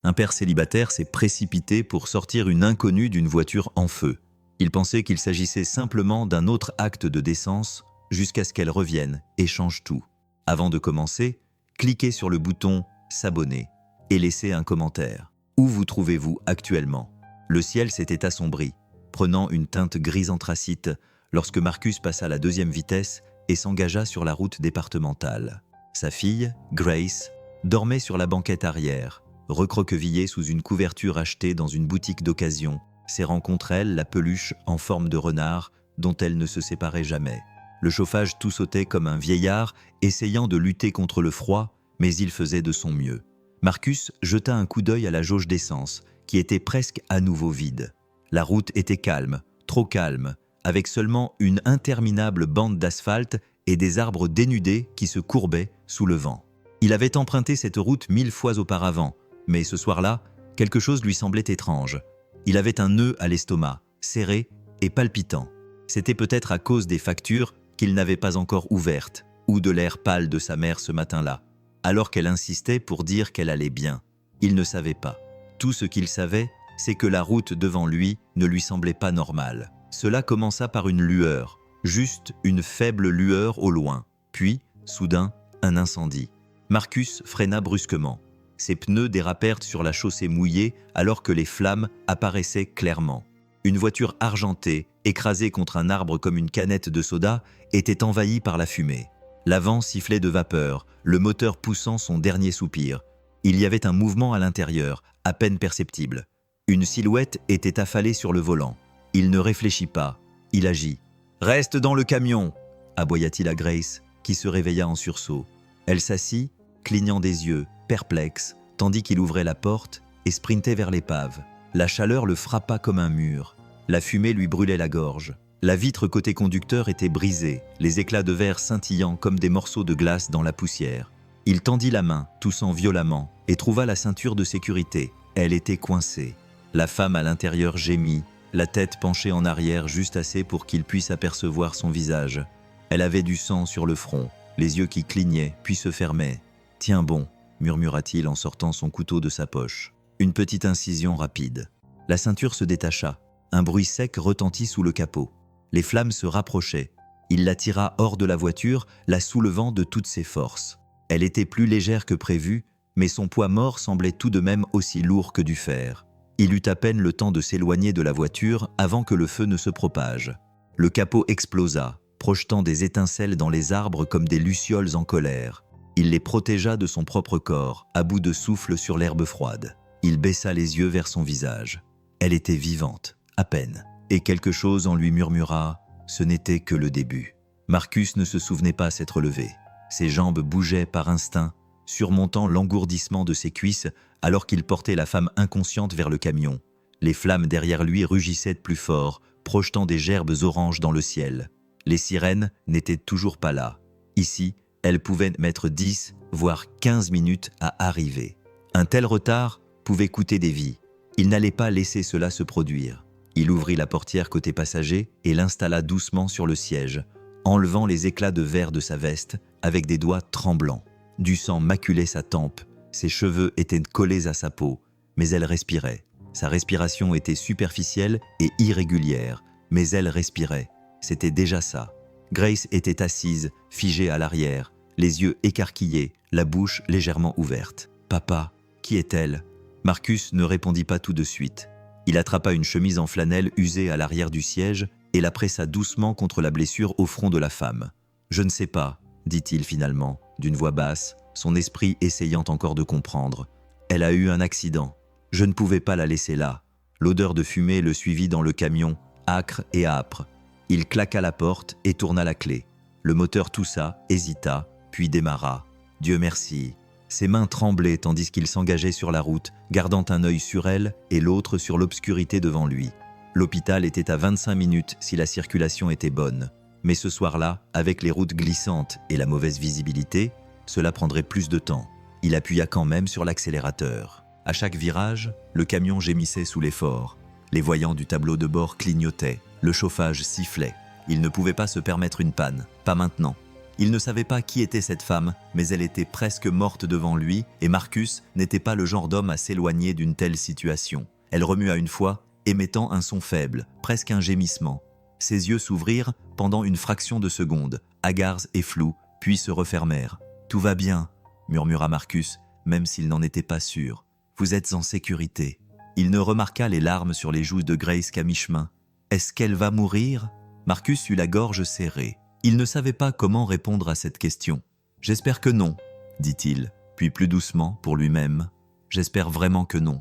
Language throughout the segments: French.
Un père célibataire s'est précipité pour sortir une inconnue d'une voiture en feu. Il pensait qu'il s'agissait simplement d'un autre acte de décence jusqu'à ce qu'elle revienne et change tout. Avant de commencer, cliquez sur le bouton « S'abonner » et laissez un commentaire. Où vous trouvez-vous actuellement? Le ciel s'était assombri, prenant une teinte grise anthracite lorsque Marcus passa la deuxième vitesse et s'engagea sur la route départementale. Sa fille, Grace, dormait sur la banquette arrière, recroquevillée sous une couverture achetée dans une boutique d'occasion, serrant contre elle la peluche en forme de renard dont elle ne se séparait jamais. Le chauffage tout sautait comme un vieillard, essayant de lutter contre le froid, mais il faisait de son mieux. Marcus jeta un coup d'œil à la jauge d'essence, qui était presque à nouveau vide. La route était calme, trop calme, avec seulement une interminable bande d'asphalte et des arbres dénudés qui se courbaient sous le vent. Il avait emprunté cette route 1000 fois auparavant, mais ce soir-là, quelque chose lui semblait étrange. Il avait un nœud à l'estomac, serré et palpitant. C'était peut-être à cause des factures qu'il n'avait pas encore ouvertes, ou de l'air pâle de sa mère ce matin-là, alors qu'elle insistait pour dire qu'elle allait bien. Il ne savait pas. Tout ce qu'il savait, c'est que la route devant lui ne lui semblait pas normale. Cela commença par une lueur, juste une faible lueur au loin. Puis, soudain, un incendie. Marcus freina brusquement. Ses pneus dérapèrent sur la chaussée mouillée alors que les flammes apparaissaient clairement. Une voiture argentée, écrasée contre un arbre comme une canette de soda, était envahie par la fumée. L'avant sifflait de vapeur, le moteur poussant son dernier soupir. Il y avait un mouvement à l'intérieur, à peine perceptible. Une silhouette était affalée sur le volant. Il ne réfléchit pas, il agit. « Reste dans le camion !» aboya-t-il à Grace, qui se réveilla en sursaut. Elle s'assit, clignant des yeux, perplexe, tandis qu'il ouvrait la porte et sprintait vers l'épave. La chaleur le frappa comme un mur. La fumée lui brûlait la gorge. La vitre côté conducteur était brisée, les éclats de verre scintillant comme des morceaux de glace dans la poussière. Il tendit la main, toussant violemment, et trouva la ceinture de sécurité. Elle était coincée. La femme à l'intérieur gémit, la tête penchée en arrière juste assez pour qu'il puisse apercevoir son visage. Elle avait du sang sur le front, les yeux qui clignaient, puis se fermaient. « Tiens bon », murmura-t-il en sortant son couteau de sa poche. Une petite incision rapide. La ceinture se détacha. Un bruit sec retentit sous le capot. Les flammes se rapprochaient. Il la tira hors de la voiture, la soulevant de toutes ses forces. Elle était plus légère que prévu, mais son poids mort semblait tout de même aussi lourd que du fer. Il eut à peine le temps de s'éloigner de la voiture avant que le feu ne se propage. Le capot explosa, projetant des étincelles dans les arbres comme des lucioles en colère. Il les protégea de son propre corps, à bout de souffle sur l'herbe froide. Il baissa les yeux vers son visage. Elle était vivante, à peine, et quelque chose en lui murmura « ce n'était que le début ». Marcus ne se souvenait pas s'être levé. Ses jambes bougeaient par instinct, surmontant l'engourdissement de ses cuisses alors qu'il portait la femme inconsciente vers le camion. Les flammes derrière lui rugissaient de plus fort, projetant des gerbes oranges dans le ciel. Les sirènes n'étaient toujours pas là. Ici, elles pouvaient mettre 10, voire 15 minutes à arriver. Un tel retard pouvait coûter des vies. Il n'allait pas laisser cela se produire. Il ouvrit la portière côté passager et l'installa doucement sur le siège, enlevant les éclats de verre de sa veste avec des doigts tremblants. Du sang maculait sa tempe, ses cheveux étaient collés à sa peau, mais elle respirait. Sa respiration était superficielle et irrégulière, mais elle respirait. C'était déjà ça. Grace était assise, figée à l'arrière, les yeux écarquillés, la bouche légèrement ouverte. « Papa, qui est-elle » Marcus ne répondit pas tout de suite. Il attrapa une chemise en flanelle usée à l'arrière du siège et la pressa doucement contre la blessure au front de la femme. « Je ne sais pas », dit-il finalement, d'une voix basse, son esprit essayant encore de comprendre. « Elle a eu un accident. Je ne pouvais pas la laisser là. » L'odeur de fumée le suivit dans le camion, âcre et âpre. Il claqua la porte et tourna la clé. Le moteur toussa, hésita, puis démarra. Dieu merci. Ses mains tremblaient tandis qu'il s'engageait sur la route, gardant un œil sur elle et l'autre sur l'obscurité devant lui. L'hôpital était à 25 minutes si la circulation était bonne. Mais ce soir-là, avec les routes glissantes et la mauvaise visibilité, cela prendrait plus de temps. Il appuya quand même sur l'accélérateur. À chaque virage, le camion gémissait sous l'effort. Les voyants du tableau de bord clignotaient, le chauffage sifflait. Il ne pouvait pas se permettre une panne, pas maintenant. Il ne savait pas qui était cette femme, mais elle était presque morte devant lui et Marcus n'était pas le genre d'homme à s'éloigner d'une telle situation. Elle remua une fois, émettant un son faible, presque un gémissement. Ses yeux s'ouvrirent pendant une fraction de seconde, hagards et flous, puis se refermèrent. « Tout va bien », murmura Marcus, même s'il n'en était pas sûr. « Vous êtes en sécurité. » Il ne remarqua les larmes sur les joues de Grace qu'à mi-chemin. « Est-ce qu'elle va mourir ?» Marcus eut la gorge serrée. Il ne savait pas comment répondre à cette question. « J'espère que non », dit-il, puis plus doucement pour lui-même. « J'espère vraiment que non. »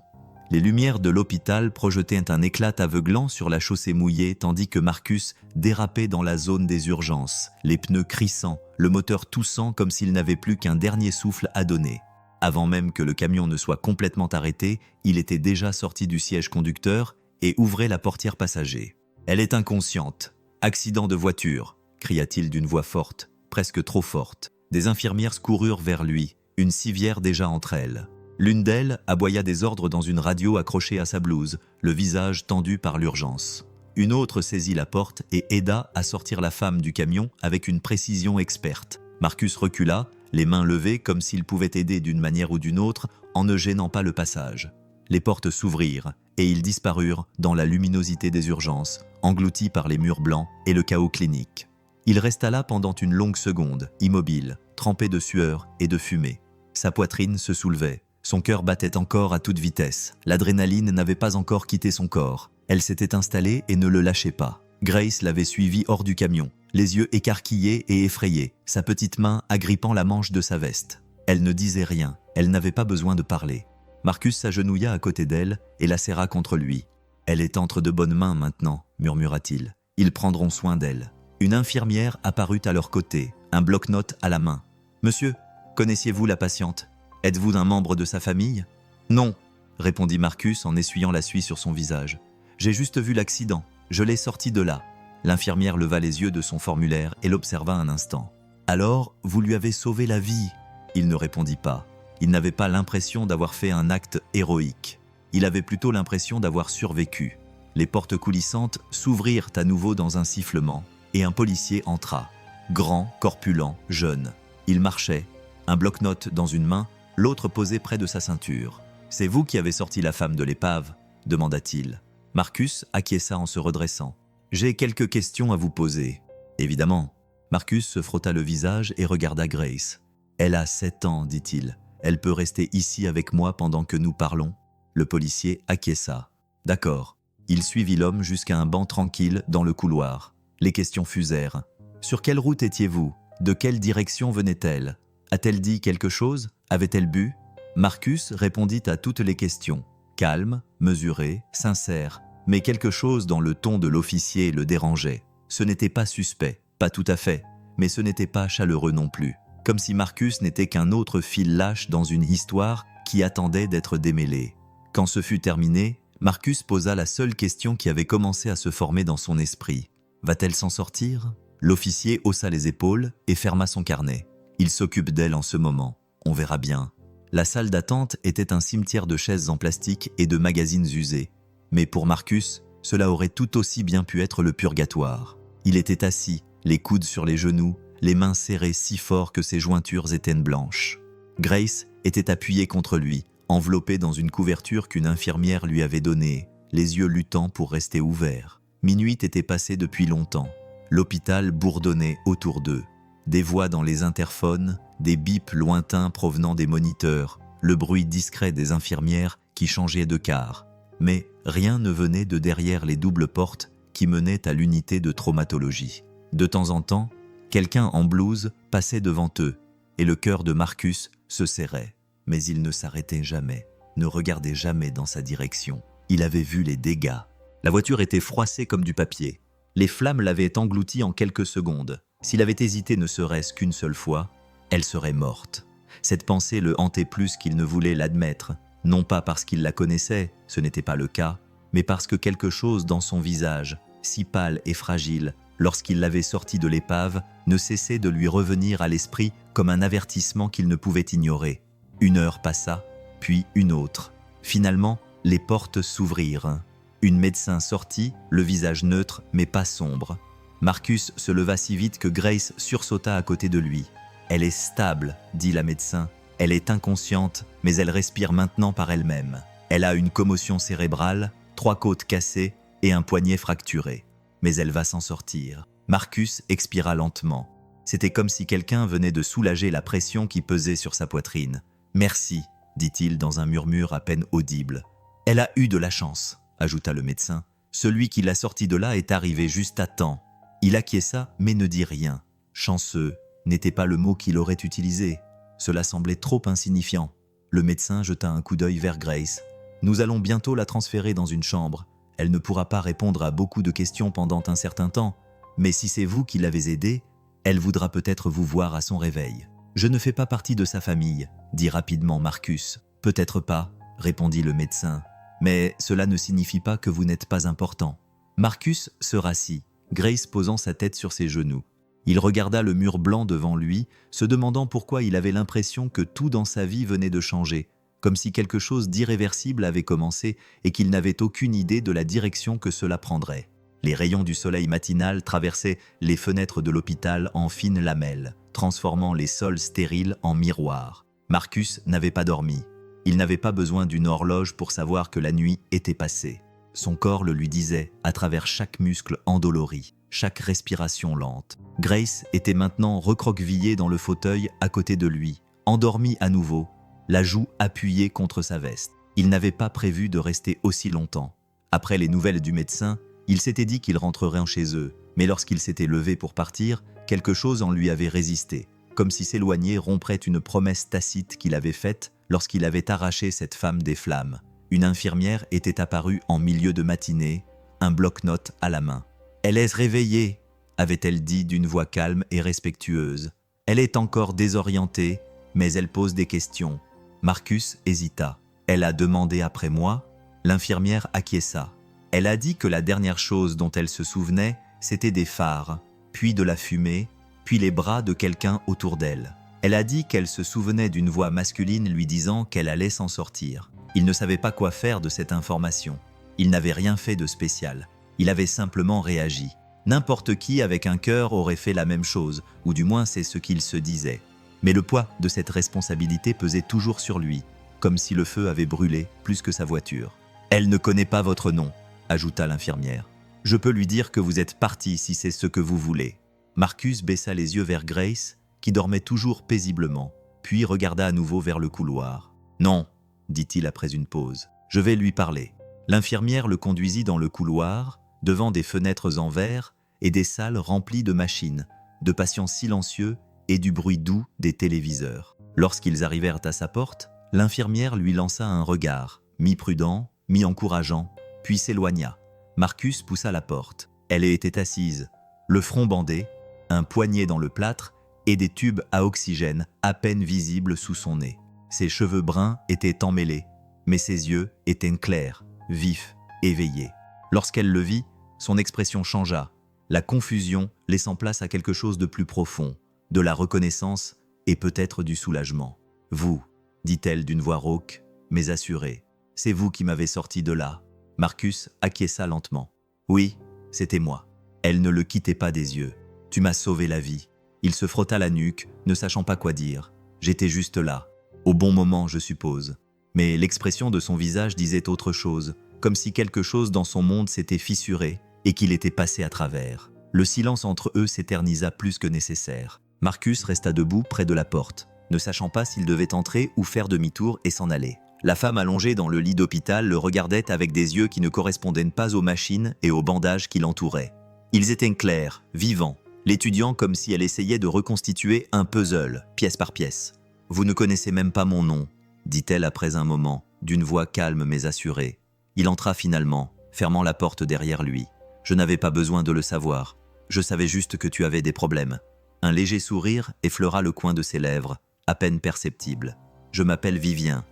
Les lumières de l'hôpital projetaient un éclat aveuglant sur la chaussée mouillée tandis que Marcus dérapait dans la zone des urgences, les pneus crissant, le moteur toussant comme s'il n'avait plus qu'un dernier souffle à donner. Avant même que le camion ne soit complètement arrêté, il était déjà sorti du siège conducteur et ouvrait la portière passager. « Elle est inconsciente. Accident de voiture !» cria-t-il d'une voix forte, presque trop forte. Des infirmières coururent vers lui, une civière déjà entre elles. L'une d'elles aboya des ordres dans une radio accrochée à sa blouse, le visage tendu par l'urgence. Une autre saisit la porte et aida à sortir la femme du camion avec une précision experte. Marcus recula, les mains levées comme s'il pouvait aider d'une manière ou d'une autre en ne gênant pas le passage. Les portes s'ouvrirent et ils disparurent dans la luminosité des urgences, engloutis par les murs blancs et le chaos clinique. Il resta là pendant une longue seconde, immobile, trempé de sueur et de fumée. Sa poitrine se soulevait. Son cœur battait encore à toute vitesse. L'adrénaline n'avait pas encore quitté son corps. Elle s'était installée et ne le lâchait pas. Grace l'avait suivi hors du camion, les yeux écarquillés et effrayés, sa petite main agrippant la manche de sa veste. Elle ne disait rien, elle n'avait pas besoin de parler. Marcus s'agenouilla à côté d'elle et la serra contre lui. « Elle est entre de bonnes mains maintenant », murmura-t-il. « Ils prendront soin d'elle. » Une infirmière apparut à leur côté, un bloc-notes à la main. « Monsieur, connaissiez-vous la patiente ? Êtes-vous un membre de sa famille ?»« Non », répondit Marcus en essuyant la suie sur son visage. « J'ai juste vu l'accident. Je l'ai sorti de là. » L'infirmière leva les yeux de son formulaire et l'observa un instant. « Alors, vous lui avez sauvé la vie ?» Il ne répondit pas. Il n'avait pas l'impression d'avoir fait un acte héroïque. Il avait plutôt l'impression d'avoir survécu. Les portes coulissantes s'ouvrirent à nouveau dans un sifflement et un policier entra. Grand, corpulent, jeune. Il marchait, un bloc-notes dans une main, l'autre posé près de sa ceinture. « C'est vous qui avez sorti la femme de l'épave ?» demanda-t-il. Marcus acquiesça en se redressant. « J'ai quelques questions à vous poser. » « Évidemment. » Marcus se frotta le visage et regarda Grace. « Elle a 7 ans, dit-il. Elle peut rester ici avec moi pendant que nous parlons ?» Le policier acquiesça. « D'accord. » Il suivit l'homme jusqu'à un banc tranquille dans le couloir. Les questions fusèrent. « Sur quelle route étiez-vous ? De quelle direction venait-elle ? A-t-elle dit quelque chose ? Avait-elle bu ?» Marcus répondit à toutes les questions. Calme, mesuré, sincère, mais quelque chose dans le ton de l'officier le dérangeait. Ce n'était pas suspect, pas tout à fait, mais ce n'était pas chaleureux non plus. Comme si Marcus n'était qu'un autre fil lâche dans une histoire qui attendait d'être démêlée. Quand ce fut terminé, Marcus posa la seule question qui avait commencé à se former dans son esprit. Va-t-elle s'en sortir ? L'officier haussa les épaules et ferma son carnet. Il s'occupe d'elle en ce moment. On verra bien. La salle d'attente était un cimetière de chaises en plastique et de magazines usés. Mais pour Marcus, cela aurait tout aussi bien pu être le purgatoire. Il était assis, les coudes sur les genoux, les mains serrées si fort que ses jointures étaient blanches. Grace était appuyée contre lui, enveloppée dans une couverture qu'une infirmière lui avait donnée, les yeux luttant pour rester ouverts. Minuit était passé depuis longtemps. L'hôpital bourdonnait autour d'eux. Des voix dans les interphones, des bips lointains provenant des moniteurs, le bruit discret des infirmières qui changeaient de quart. Mais rien ne venait de derrière les doubles portes qui menaient à l'unité de traumatologie. De temps en temps, quelqu'un en blouse passait devant eux et le cœur de Marcus se serrait. Mais il ne s'arrêtait jamais, ne regardait jamais dans sa direction. Il avait vu les dégâts. La voiture était froissée comme du papier. Les flammes l'avaient engloutie en quelques secondes. S'il avait hésité ne serait-ce qu'une seule fois, elle serait morte. Cette pensée le hantait plus qu'il ne voulait l'admettre, non pas parce qu'il la connaissait, ce n'était pas le cas, mais parce que quelque chose dans son visage, si pâle et fragile, lorsqu'il l'avait sorti de l'épave, ne cessait de lui revenir à l'esprit comme un avertissement qu'il ne pouvait ignorer. Une heure passa, puis une autre. Finalement, les portes s'ouvrirent. Une médecin sortit, le visage neutre mais pas sombre. Marcus se leva si vite que Grace sursauta à côté de lui. « Elle est stable », dit la médecin. « Elle est inconsciente, mais elle respire maintenant par elle-même. Elle a une commotion cérébrale, 3 côtes cassées et un poignet fracturé. Mais elle va s'en sortir. » Marcus expira lentement. C'était comme si quelqu'un venait de soulager la pression qui pesait sur sa poitrine. « Merci », dit-il dans un murmure à peine audible. « Elle a eu de la chance », ajouta le médecin. « Celui qui l'a sortie de là est arrivé juste à temps. » Il acquiesça, mais ne dit rien. « Chanceux » n'était pas le mot qu'il aurait utilisé. Cela semblait trop insignifiant. Le médecin jeta un coup d'œil vers Grace. « Nous allons bientôt la transférer dans une chambre. Elle ne pourra pas répondre à beaucoup de questions pendant un certain temps. Mais si c'est vous qui l'avez aidée, elle voudra peut-être vous voir à son réveil. »« Je ne fais pas partie de sa famille, » dit rapidement Marcus. « Peut-être pas, » répondit le médecin. « Mais cela ne signifie pas que vous n'êtes pas important. » Marcus se rassit, Grace posant sa tête sur ses genoux. Il regarda le mur blanc devant lui, se demandant pourquoi il avait l'impression que tout dans sa vie venait de changer, comme si quelque chose d'irréversible avait commencé et qu'il n'avait aucune idée de la direction que cela prendrait. Les rayons du soleil matinal traversaient les fenêtres de l'hôpital en fines lamelles, transformant les sols stériles en miroirs. Marcus n'avait pas dormi. Il n'avait pas besoin d'une horloge pour savoir que la nuit était passée. Son corps le lui disait à travers chaque muscle endolori, chaque respiration lente. Grace était maintenant recroquevillée dans le fauteuil à côté de lui, endormie à nouveau, la joue appuyée contre sa veste. Il n'avait pas prévu de rester aussi longtemps. Après les nouvelles du médecin, il s'était dit qu'il rentrerait chez eux, mais lorsqu'il s'était levé pour partir, quelque chose en lui avait résisté, comme si s'éloigner romprait une promesse tacite qu'il avait faite lorsqu'il avait arraché cette femme des flammes. Une infirmière était apparue en milieu de matinée, un bloc-notes à la main. « Elle est réveillée », avait-elle dit d'une voix calme et respectueuse. « Elle est encore désorientée, mais elle pose des questions. » Marcus hésita. « Elle a demandé après moi ?» L'infirmière acquiesça. Elle a dit que la dernière chose dont elle se souvenait, c'était des phares, puis de la fumée, puis les bras de quelqu'un autour d'elle. Elle a dit qu'elle se souvenait d'une voix masculine lui disant qu'elle allait s'en sortir. Il ne savait pas quoi faire de cette information. Il n'avait rien fait de spécial. Il avait simplement réagi. N'importe qui avec un cœur aurait fait la même chose, ou du moins c'est ce qu'il se disait. Mais le poids de cette responsabilité pesait toujours sur lui, comme si le feu avait brûlé plus que sa voiture. « Elle ne connaît pas votre nom », ajouta l'infirmière. « Je peux lui dire que vous êtes parti si c'est ce que vous voulez. » Marcus baissa les yeux vers Grace, qui dormait toujours paisiblement, puis regarda à nouveau vers le couloir. « Non », dit-il après une pause, « je vais lui parler. » L'infirmière le conduisit dans le couloir, devant des fenêtres en verre et des salles remplies de machines, de patients silencieux et du bruit doux des téléviseurs. Lorsqu'ils arrivèrent à sa porte, l'infirmière lui lança un regard, mi-prudent, mi-encourageant, puis s'éloigna. Marcus poussa la porte. Elle était assise, le front bandé, un poignet dans le plâtre et des tubes à oxygène à peine visibles sous son nez. Ses cheveux bruns étaient emmêlés, mais ses yeux étaient clairs, vifs, éveillés. Lorsqu'elle le vit, son expression changea, la confusion laissant place à quelque chose de plus profond, de la reconnaissance et peut-être du soulagement. « Vous », dit-elle d'une voix rauque, mais assurée, « c'est vous qui m'avez sorti de là. » Marcus acquiesça lentement. « Oui, c'était moi. » Elle ne le quittait pas des yeux. « Tu m'as sauvé la vie. » Il se frotta la nuque, ne sachant pas quoi dire. « J'étais juste là. Au bon moment, je suppose. » Mais l'expression de son visage disait autre chose, comme si quelque chose dans son monde s'était fissuré et qu'il était passé à travers. Le silence entre eux s'éternisa plus que nécessaire. Marcus resta debout près de la porte, ne sachant pas s'il devait entrer ou faire demi-tour et s'en aller. La femme allongée dans le lit d'hôpital le regardait avec des yeux qui ne correspondaient pas aux machines et aux bandages qui l'entouraient. Ils étaient clairs, vivants, l'étudiant comme si elle essayait de reconstituer un puzzle, pièce par pièce. « Vous ne connaissez même pas mon nom », dit-elle après un moment, d'une voix calme mais assurée. Il entra finalement, fermant la porte derrière lui. « Je n'avais pas besoin de le savoir. Je savais juste que tu avais des problèmes. » Un léger sourire effleura le coin de ses lèvres, à peine perceptible. « Je m'appelle Vivian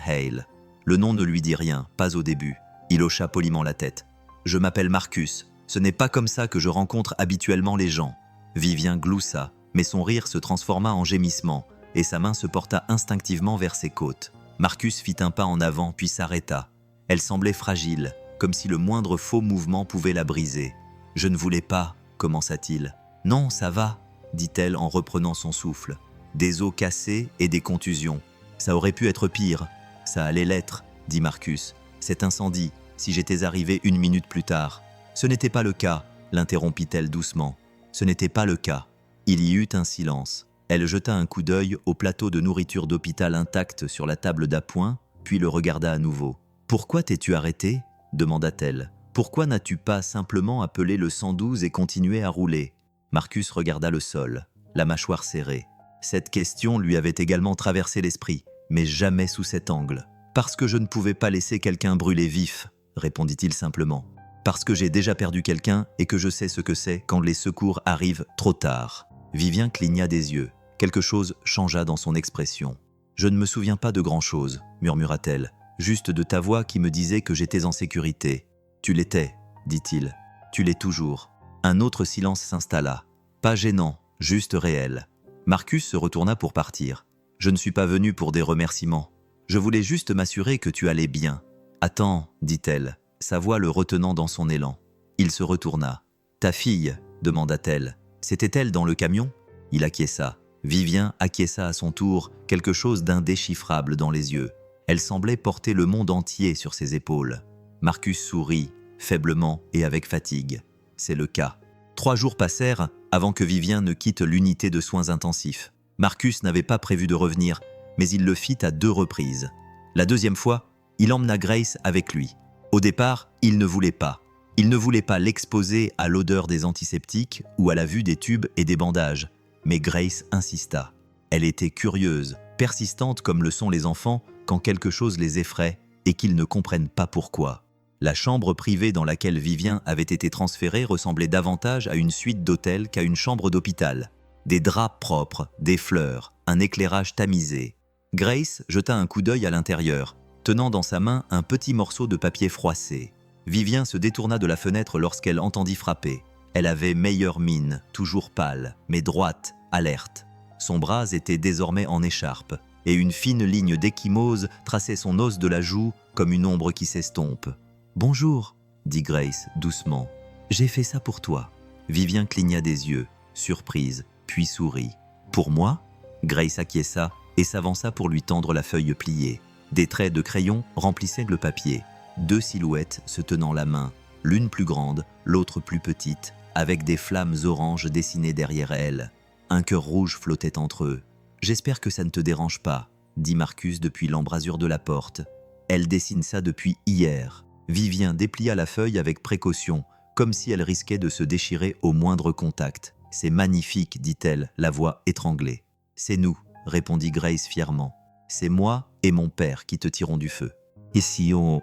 Hale. » Le nom ne lui dit rien, pas au début. Il hocha poliment la tête. « Je m'appelle Marcus. Ce n'est pas comme ça que je rencontre habituellement les gens. » Vivian gloussa, mais son rire se transforma en gémissement, et sa main se porta instinctivement vers ses côtes. Marcus fit un pas en avant, puis s'arrêta. Elle semblait fragile, comme si le moindre faux mouvement pouvait la briser. « Je ne voulais pas, » commença-t-il. Non, ça va, dit-elle en reprenant son souffle. Des os cassés et des contusions. Ça aurait pu être pire. Ça allait l'être, dit Marcus. Cet incendie, si j'étais arrivé 1 minute plus tard. Ce n'était pas le cas, l'interrompit-elle doucement. Ce n'était pas le cas. Il y eut un silence. Elle jeta un coup d'œil au plateau de nourriture d'hôpital intact sur la table d'appoint, puis le regarda à nouveau. « Pourquoi t'es-tu arrêté ?» demanda-t-elle. « Pourquoi n'as-tu pas simplement appelé le 112 et continué à rouler ?» Marcus regarda le sol, la mâchoire serrée. Cette question lui avait également traversé l'esprit, mais jamais sous cet angle. « Parce que je ne pouvais pas laisser quelqu'un brûler vif, » répondit-il simplement. « Parce que j'ai déjà perdu quelqu'un et que je sais ce que c'est quand les secours arrivent trop tard. » Vivien cligna des yeux. Quelque chose changea dans son expression. « Je ne me souviens pas de grand-chose, » murmura-t-elle, « juste de ta voix qui me disait que j'étais en sécurité. »« Tu l'étais, » dit-il. « Tu l'es toujours. » Un autre silence s'installa. Pas gênant, juste réel. Marcus se retourna pour partir. « Je ne suis pas venu pour des remerciements. Je voulais juste m'assurer que tu allais bien. »« Attends, » dit-elle, sa voix le retenant dans son élan. Il se retourna. « Ta fille ?» demanda-t-elle. « C'était-elle dans le camion ?» Il acquiesça. Vivien acquiesça à son tour, quelque chose d'indéchiffrable dans les yeux. Elle semblait porter le monde entier sur ses épaules. Marcus sourit, faiblement et avec fatigue. C'est le cas. 3 jours passèrent avant que Vivien ne quitte l'unité de soins intensifs. Marcus n'avait pas prévu de revenir, mais il le fit à 2 reprises. La 2e fois, il emmena Grace avec lui. Au départ, il ne voulait pas. Il ne voulait pas l'exposer à l'odeur des antiseptiques ou à la vue des tubes et des bandages. Mais Grace insista. Elle était curieuse, persistante comme le sont les enfants quand quelque chose les effraie et qu'ils ne comprennent pas pourquoi. La chambre privée dans laquelle Vivien avait été transféré ressemblait davantage à une suite d'hôtel qu'à une chambre d'hôpital. Des draps propres, des fleurs, un éclairage tamisé. Grace jeta un coup d'œil à l'intérieur, tenant dans sa main un petit morceau de papier froissé. Vivien se détourna de la fenêtre lorsqu'elle entendit frapper. Elle avait meilleure mine, toujours pâle, mais droite, alerte. Son bras était désormais en écharpe, et une fine ligne d'ecchymose traçait son os de la joue comme une ombre qui s'estompe. « Bonjour, » dit Grace doucement. « J'ai fait ça pour toi. » Vivien cligna des yeux, surprise, puis sourit. « Pour moi ?» Grace acquiesça et s'avança pour lui tendre la feuille pliée. Des traits de crayon remplissaient le papier. 2 silhouettes se tenant la main, l'une plus grande, l'autre plus petite, avec des flammes oranges dessinées derrière elles. Un cœur rouge flottait entre eux. « J'espère que ça ne te dérange pas, » dit Marcus depuis l'embrasure de la porte. « Elle dessine ça depuis hier. » Vivien déplia la feuille avec précaution, comme si elle risquait de se déchirer au moindre contact. « C'est magnifique, » dit-elle, la voix étranglée. « C'est nous, » répondit Grace fièrement. « C'est moi et mon père qui te tirons du feu. » Ici on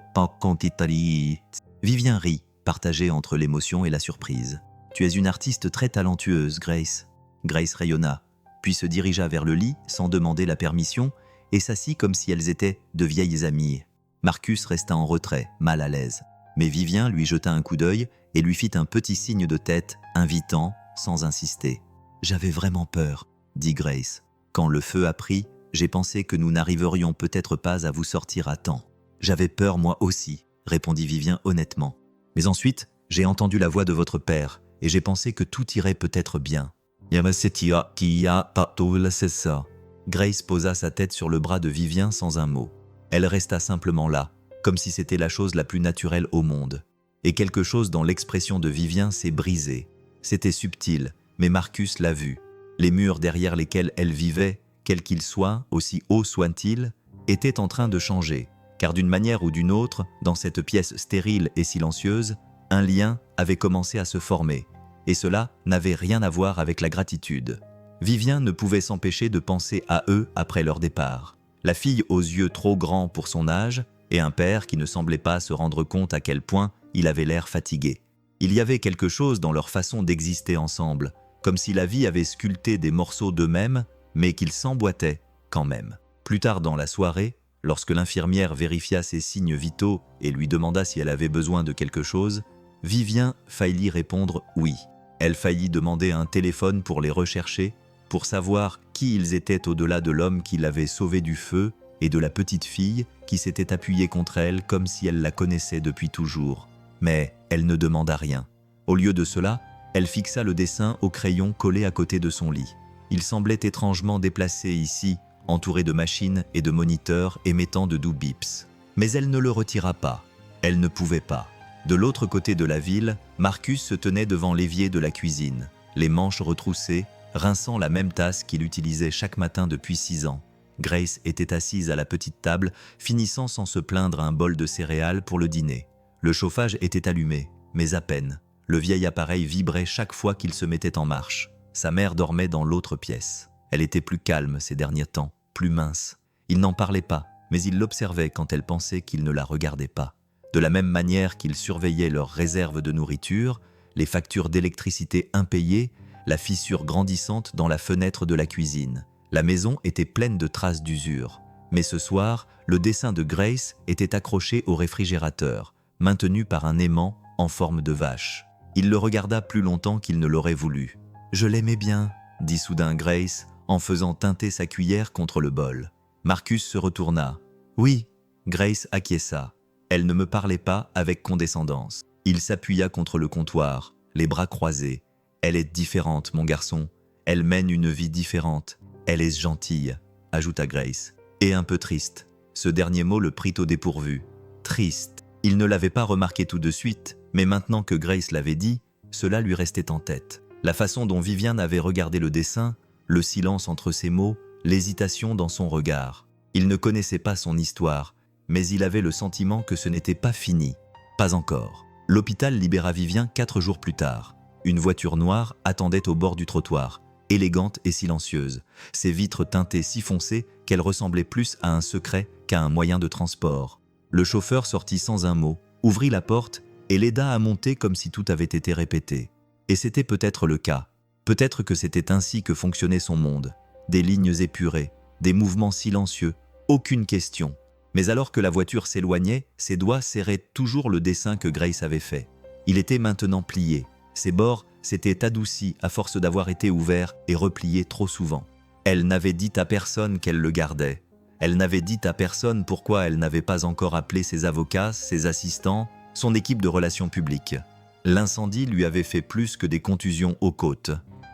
Italie. Vivien rit, partagé entre l'émotion et la surprise. « Tu es une artiste très talentueuse, Grace. » Grace rayonna, puis se dirigea vers le lit sans demander la permission et s'assit comme si elles étaient de vieilles amies. Marcus resta en retrait, mal à l'aise. Mais Vivien lui jeta un coup d'œil et lui fit un petit signe de tête, invitant, sans insister. « J'avais vraiment peur, » dit Grace. « Quand le feu a pris, j'ai pensé que nous n'arriverions peut-être pas à vous sortir à temps. »« J'avais peur moi aussi, » répondit Vivien honnêtement. « Mais ensuite, j'ai entendu la voix de votre père et j'ai pensé que tout irait peut-être bien. » Grace posa sa tête sur le bras de Vivien sans un mot. Elle resta simplement là, comme si c'était la chose la plus naturelle au monde. Et quelque chose dans l'expression de Vivien s'est brisé. C'était subtil, mais Marcus l'a vu. Les murs derrière lesquels elle vivait, quels qu'ils soient, aussi hauts soient-ils, étaient en train de changer, car d'une manière ou d'une autre, dans cette pièce stérile et silencieuse, un lien avait commencé à se former, et cela n'avait rien à voir avec la gratitude. Vivien ne pouvait s'empêcher de penser à eux après leur départ. La fille aux yeux trop grands pour son âge, et un père qui ne semblait pas se rendre compte à quel point il avait l'air fatigué. Il y avait quelque chose dans leur façon d'exister ensemble, comme si la vie avait sculpté des morceaux d'eux-mêmes, mais qu'ils s'emboîtaient quand même. Plus tard dans la soirée, lorsque l'infirmière vérifia ses signes vitaux et lui demanda si elle avait besoin de quelque chose, Vivien faillit répondre oui. Elle faillit demander un téléphone pour les rechercher, pour savoir qui ils étaient au-delà de l'homme qui l'avait sauvée du feu et de la petite fille qui s'était appuyée contre elle comme si elle la connaissait depuis toujours. Mais elle ne demanda rien. Au lieu de cela, Elle fixa le dessin au crayon collé à côté de son lit. Il semblait étrangement déplacé ici, entouré de machines et de moniteurs émettant de doux bips. Mais elle ne le retira pas. Elle ne pouvait pas. De l'autre côté de la ville, Marcus se tenait devant l'évier de la cuisine, les manches retroussées, rinçant la même tasse qu'il utilisait chaque matin depuis 6 ans. Grace était assise à la petite table, finissant sans se plaindre un bol de céréales pour le dîner. Le chauffage était allumé, mais à peine. Le vieil appareil vibrait chaque fois qu'il se mettait en marche. Sa mère dormait dans l'autre pièce. Elle était plus calme ces derniers temps, plus mince. Il n'en parlait pas, mais il l'observait quand elle pensait qu'il ne la regardait pas. De la même manière qu'il surveillait leurs réserves de nourriture, les factures d'électricité impayées, la fissure grandissante dans la fenêtre de la cuisine. La maison était pleine de traces d'usure. Mais ce soir, le dessin de Grace était accroché au réfrigérateur, maintenu par un aimant en forme de vache. Il le regarda plus longtemps qu'il ne l'aurait voulu. « Je l'aimais bien », dit soudain Grace, en faisant teinter sa cuillère contre le bol. Marcus se retourna. « Oui », Grace acquiesça. Elle ne me parlait pas avec condescendance. Il s'appuya contre le comptoir, les bras croisés. « Elle est différente, mon garçon. Elle mène une vie différente. Elle est gentille », ajouta Grace. « Et un peu triste. » Ce dernier mot le prit au dépourvu. Triste. Il ne l'avait pas remarqué tout de suite, mais maintenant que Grace l'avait dit, cela lui restait en tête. La façon dont Vivian avait regardé le dessin, le silence entre ses mots, l'hésitation dans son regard. Il ne connaissait pas son histoire, mais il avait le sentiment que ce n'était pas fini. Pas encore. L'hôpital libéra Vivian 4 jours plus tard. Une voiture noire attendait au bord du trottoir, élégante et silencieuse, ses vitres teintées si foncées qu'elle ressemblait plus à un secret qu'à un moyen de transport. Le chauffeur sortit sans un mot, ouvrit la porte et l'aida à monter comme si tout avait été répété. Et c'était peut-être le cas. Peut-être que c'était ainsi que fonctionnait son monde. Des lignes épurées, des mouvements silencieux, aucune question. Mais alors que la voiture s'éloignait, ses doigts serraient toujours le dessin que Grace avait fait. Il était maintenant plié. Ses bords s'étaient adoucis à force d'avoir été ouverts et repliés trop souvent. Elle n'avait dit à personne qu'elle le gardait. Elle n'avait dit à personne pourquoi elle n'avait pas encore appelé ses avocats, ses assistants, son équipe de relations publiques. L'incendie lui avait fait plus que des contusions aux côtes.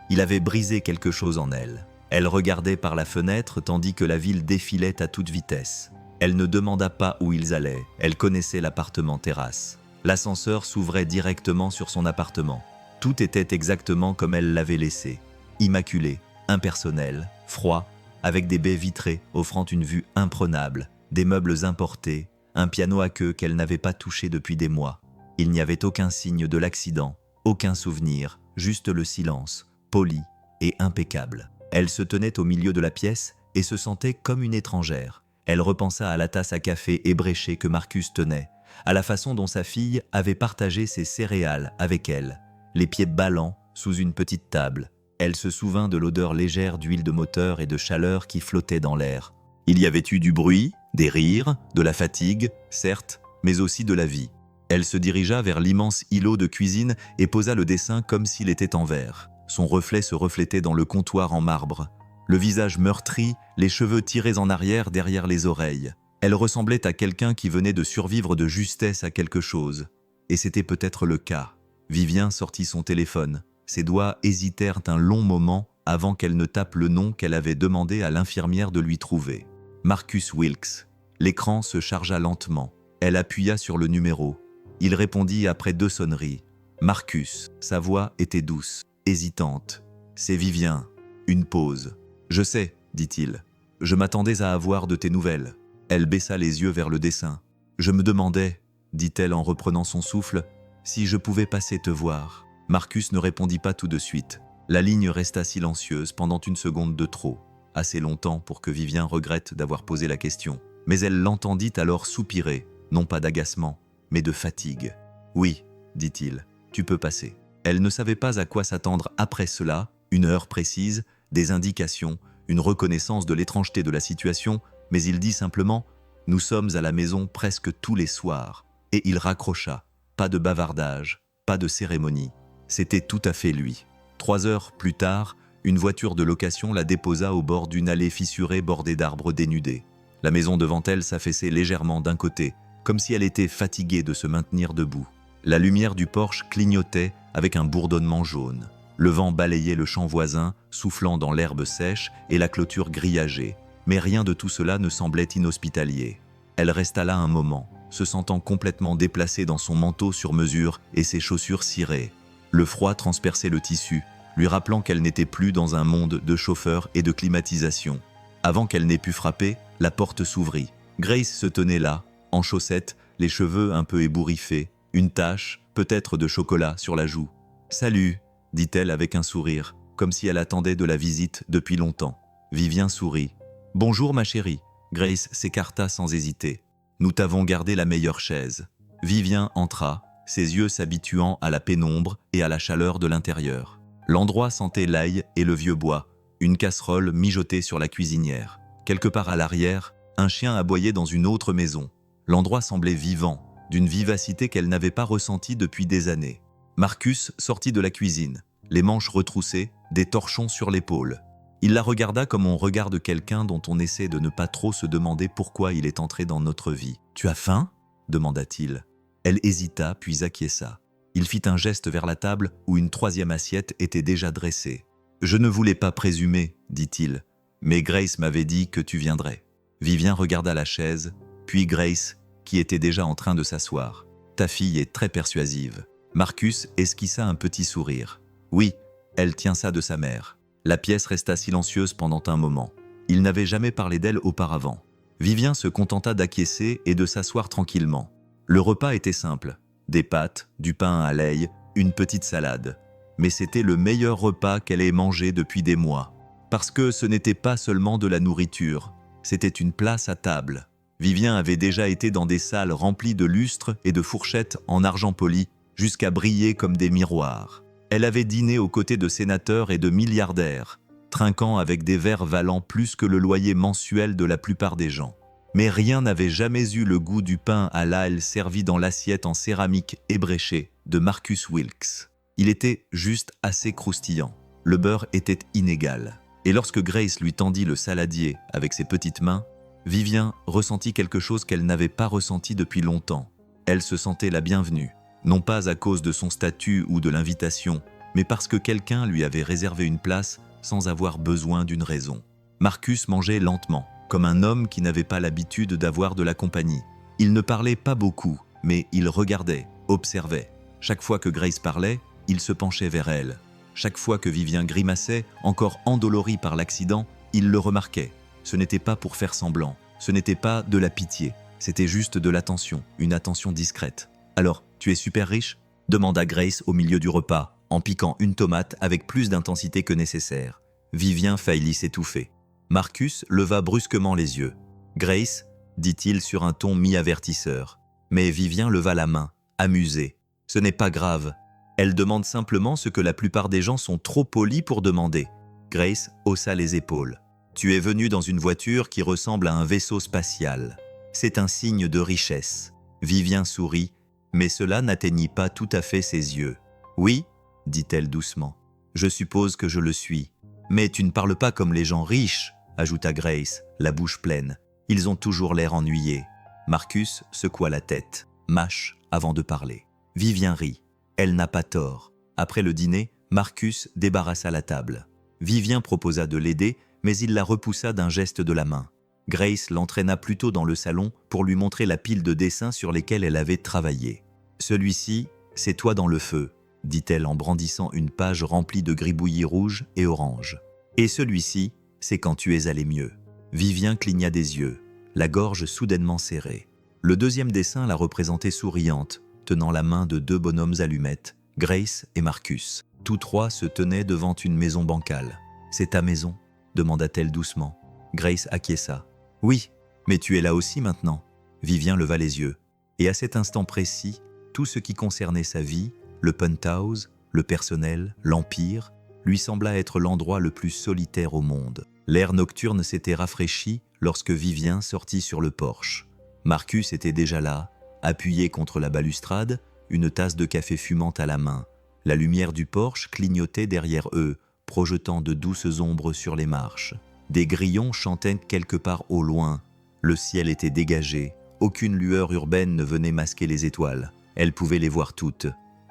Il avait brisé quelque chose en elle. Elle regardait par la fenêtre tandis que la ville défilait à toute vitesse. Elle ne demanda pas où ils allaient, elle connaissait l'appartement terrasse. L'ascenseur s'ouvrait directement sur son appartement. Tout était exactement comme elle l'avait laissé. Immaculé, impersonnel, froid, avec des baies vitrées offrant une vue imprenable, des meubles importés, un piano à queue qu'elle n'avait pas touché depuis des mois. Il n'y avait aucun signe de l'accident, aucun souvenir, juste le silence, poli et impeccable. Elle se tenait au milieu de la pièce et se sentait comme une étrangère. Elle repensa à la tasse à café ébréchée que Marcus tenait, à la façon dont sa fille avait partagé ses céréales avec elle, les pieds ballants sous une petite table. Elle se souvint de l'odeur légère d'huile de moteur et de chaleur qui flottait dans l'air. Il y avait eu du bruit, des rires, de la fatigue, certes, mais aussi de la vie. Elle se dirigea vers l'immense îlot de cuisine et posa le dessin comme s'il était en verre. Son reflet se reflétait dans le comptoir en marbre. Le visage meurtri, les cheveux tirés en arrière derrière les oreilles. Elle ressemblait à quelqu'un qui venait de survivre de justesse à quelque chose. Et c'était peut-être le cas. Vivian sortit son téléphone. Ses doigts hésitèrent un long moment avant qu'elle ne tape le nom qu'elle avait demandé à l'infirmière de lui trouver. Marcus Wilkes. L'écran se chargea lentement. Elle appuya sur le numéro. Il répondit après 2 sonneries. Marcus. Sa voix était douce, hésitante. C'est Vivian. Une pause. Je sais, dit-il. Je m'attendais à avoir de tes nouvelles. Elle baissa les yeux vers le dessin. Je me demandais, dit-elle en reprenant son souffle, si je pouvais passer te voir. Marcus ne répondit pas tout de suite. La ligne resta silencieuse pendant 1 seconde de trop, assez longtemps pour que Vivian regrette d'avoir posé la question. Mais elle l'entendit alors soupirer, non pas d'agacement, mais de fatigue. « Oui, dit-il, tu peux passer. » Elle ne savait pas à quoi s'attendre après cela, une heure précise, des indications, une reconnaissance de l'étrangeté de la situation, mais il dit simplement « Nous sommes à la maison presque tous les soirs. » Et il raccrocha. Pas de bavardage, pas de cérémonie. C'était tout à fait lui. 3 heures plus tard, une voiture de location la déposa au bord d'une allée fissurée bordée d'arbres dénudés. La maison devant elle s'affaissait légèrement d'un côté, comme si elle était fatiguée de se maintenir debout. La lumière du porche clignotait avec un bourdonnement jaune. Le vent balayait le champ voisin, soufflant dans l'herbe sèche et la clôture grillagée. Mais rien de tout cela ne semblait inhospitalier. Elle resta là un moment, se sentant complètement déplacée dans son manteau sur mesure et ses chaussures cirées. Le froid transperçait le tissu, lui rappelant qu'elle n'était plus dans un monde de chauffeurs et de climatisation. Avant qu'elle n'ait pu frapper, la porte s'ouvrit. Grace se tenait là, en chaussettes, les cheveux un peu ébouriffés, une tache, peut-être de chocolat, sur la joue. « Salut !» dit-elle avec un sourire, comme si elle attendait de la visite depuis longtemps. Vivien sourit. « Bonjour ma chérie !» Grace s'écarta sans hésiter. « Nous t'avons gardé la meilleure chaise. » Vivien entra, ses yeux s'habituant à la pénombre et à la chaleur de l'intérieur. L'endroit sentait l'ail et le vieux bois, une casserole mijotée sur la cuisinière. Quelque part à l'arrière, un chien aboyait dans une autre maison. L'endroit semblait vivant, d'une vivacité qu'elle n'avait pas ressentie depuis des années. Marcus sortit de la cuisine, les manches retroussées, des torchons sur l'épaule. Il la regarda comme on regarde quelqu'un dont on essaie de ne pas trop se demander pourquoi il est entré dans notre vie. « Tu as faim ?» demanda-t-il. Elle hésita, puis acquiesça. Il fit un geste vers la table où une troisième assiette était déjà dressée. « Je ne voulais pas présumer, dit-il, mais Grace m'avait dit que tu viendrais. » Vivien regarda la chaise, puis Grace, qui était déjà en train de s'asseoir. « Ta fille est très persuasive. » Marcus esquissa un petit sourire. « Oui, elle tient ça de sa mère. » La pièce resta silencieuse pendant un moment. Il n'avait jamais parlé d'elle auparavant. Vivien se contenta d'acquiescer et de s'asseoir tranquillement. Le repas était simple. Des pâtes, du pain à l'ail, une petite salade. Mais c'était le meilleur repas qu'elle ait mangé depuis des mois. Parce que ce n'était pas seulement de la nourriture, c'était une place à table. Vivien avait déjà été dans des salles remplies de lustres et de fourchettes en argent poli, jusqu'à briller comme des miroirs. Elle avait dîné aux côtés de sénateurs et de milliardaires, trinquant avec des verres valant plus que le loyer mensuel de la plupart des gens. Mais rien n'avait jamais eu le goût du pain à l'ail servi dans l'assiette en céramique ébréchée de Marcus Wilkes. Il était juste assez croustillant. Le beurre était inégal. Et lorsque Grace lui tendit le saladier avec ses petites mains, Vivien ressentit quelque chose qu'elle n'avait pas ressenti depuis longtemps. Elle se sentait la bienvenue. Non pas à cause de son statut ou de l'invitation, mais parce que quelqu'un lui avait réservé une place sans avoir besoin d'une raison. Marcus mangeait lentement, comme un homme qui n'avait pas l'habitude d'avoir de la compagnie. Il ne parlait pas beaucoup, mais il regardait, observait. Chaque fois que Grace parlait, il se penchait vers elle. Chaque fois que Vivien grimaçait, encore endolori par l'accident, il le remarquait. Ce n'était pas pour faire semblant, ce n'était pas de la pitié, c'était juste de l'attention, une attention discrète. « Alors, tu es super riche ?» demanda Grace au milieu du repas, en piquant une tomate avec plus d'intensité que nécessaire. Vivien faillit s'étouffer. Marcus leva brusquement les yeux. « Grace ?» dit-il sur un ton mi-avertisseur. Mais Vivien leva la main, amusé. « Ce n'est pas grave. Elle demande simplement ce que la plupart des gens sont trop polis pour demander. » Grace haussa les épaules. « Tu es venu dans une voiture qui ressemble à un vaisseau spatial. C'est un signe de richesse. » Vivien sourit, mais cela n'atteignit pas tout à fait ses yeux. « Oui, » dit-elle doucement. « Je suppose que je le suis. »« Mais tu ne parles pas comme les gens riches, » ajouta Grace, la bouche pleine. « Ils ont toujours l'air ennuyés. » Marcus secoua la tête, mâche avant de parler. Vivien rit. Elle n'a pas tort. Après le dîner, Marcus débarrassa la table. Vivien proposa de l'aider, mais il la repoussa d'un geste de la main. Grace l'entraîna plutôt dans le salon pour lui montrer la pile de dessins sur lesquels elle avait travaillé. « Celui-ci, c'est toi dans le feu, » dit-elle en brandissant une page remplie de gribouillis rouges et oranges. « Et celui-ci, c'est quand tu es allé mieux. » Vivien cligna des yeux, la gorge soudainement serrée. Le deuxième dessin la représentait souriante, tenant la main de deux bonhommes allumettes, Grace et Marcus. Tous trois se tenaient devant une maison bancale. « C'est ta maison ?» demanda-t-elle doucement. Grace acquiesça. « Oui, mais tu es là aussi maintenant. » Vivien leva les yeux. Et à cet instant précis, tout ce qui concernait sa vie, le penthouse, le personnel, l'empire, lui sembla être l'endroit le plus solitaire au monde. L'air nocturne s'était rafraîchi lorsque Vivien sortit sur le porche. Marcus était déjà là, appuyé contre la balustrade, une tasse de café fumante à la main. La lumière du porche clignotait derrière eux, projetant de douces ombres sur les marches. Des grillons chantaient quelque part au loin. Le ciel était dégagé. Aucune lueur urbaine ne venait masquer les étoiles. Elle pouvait les voir toutes.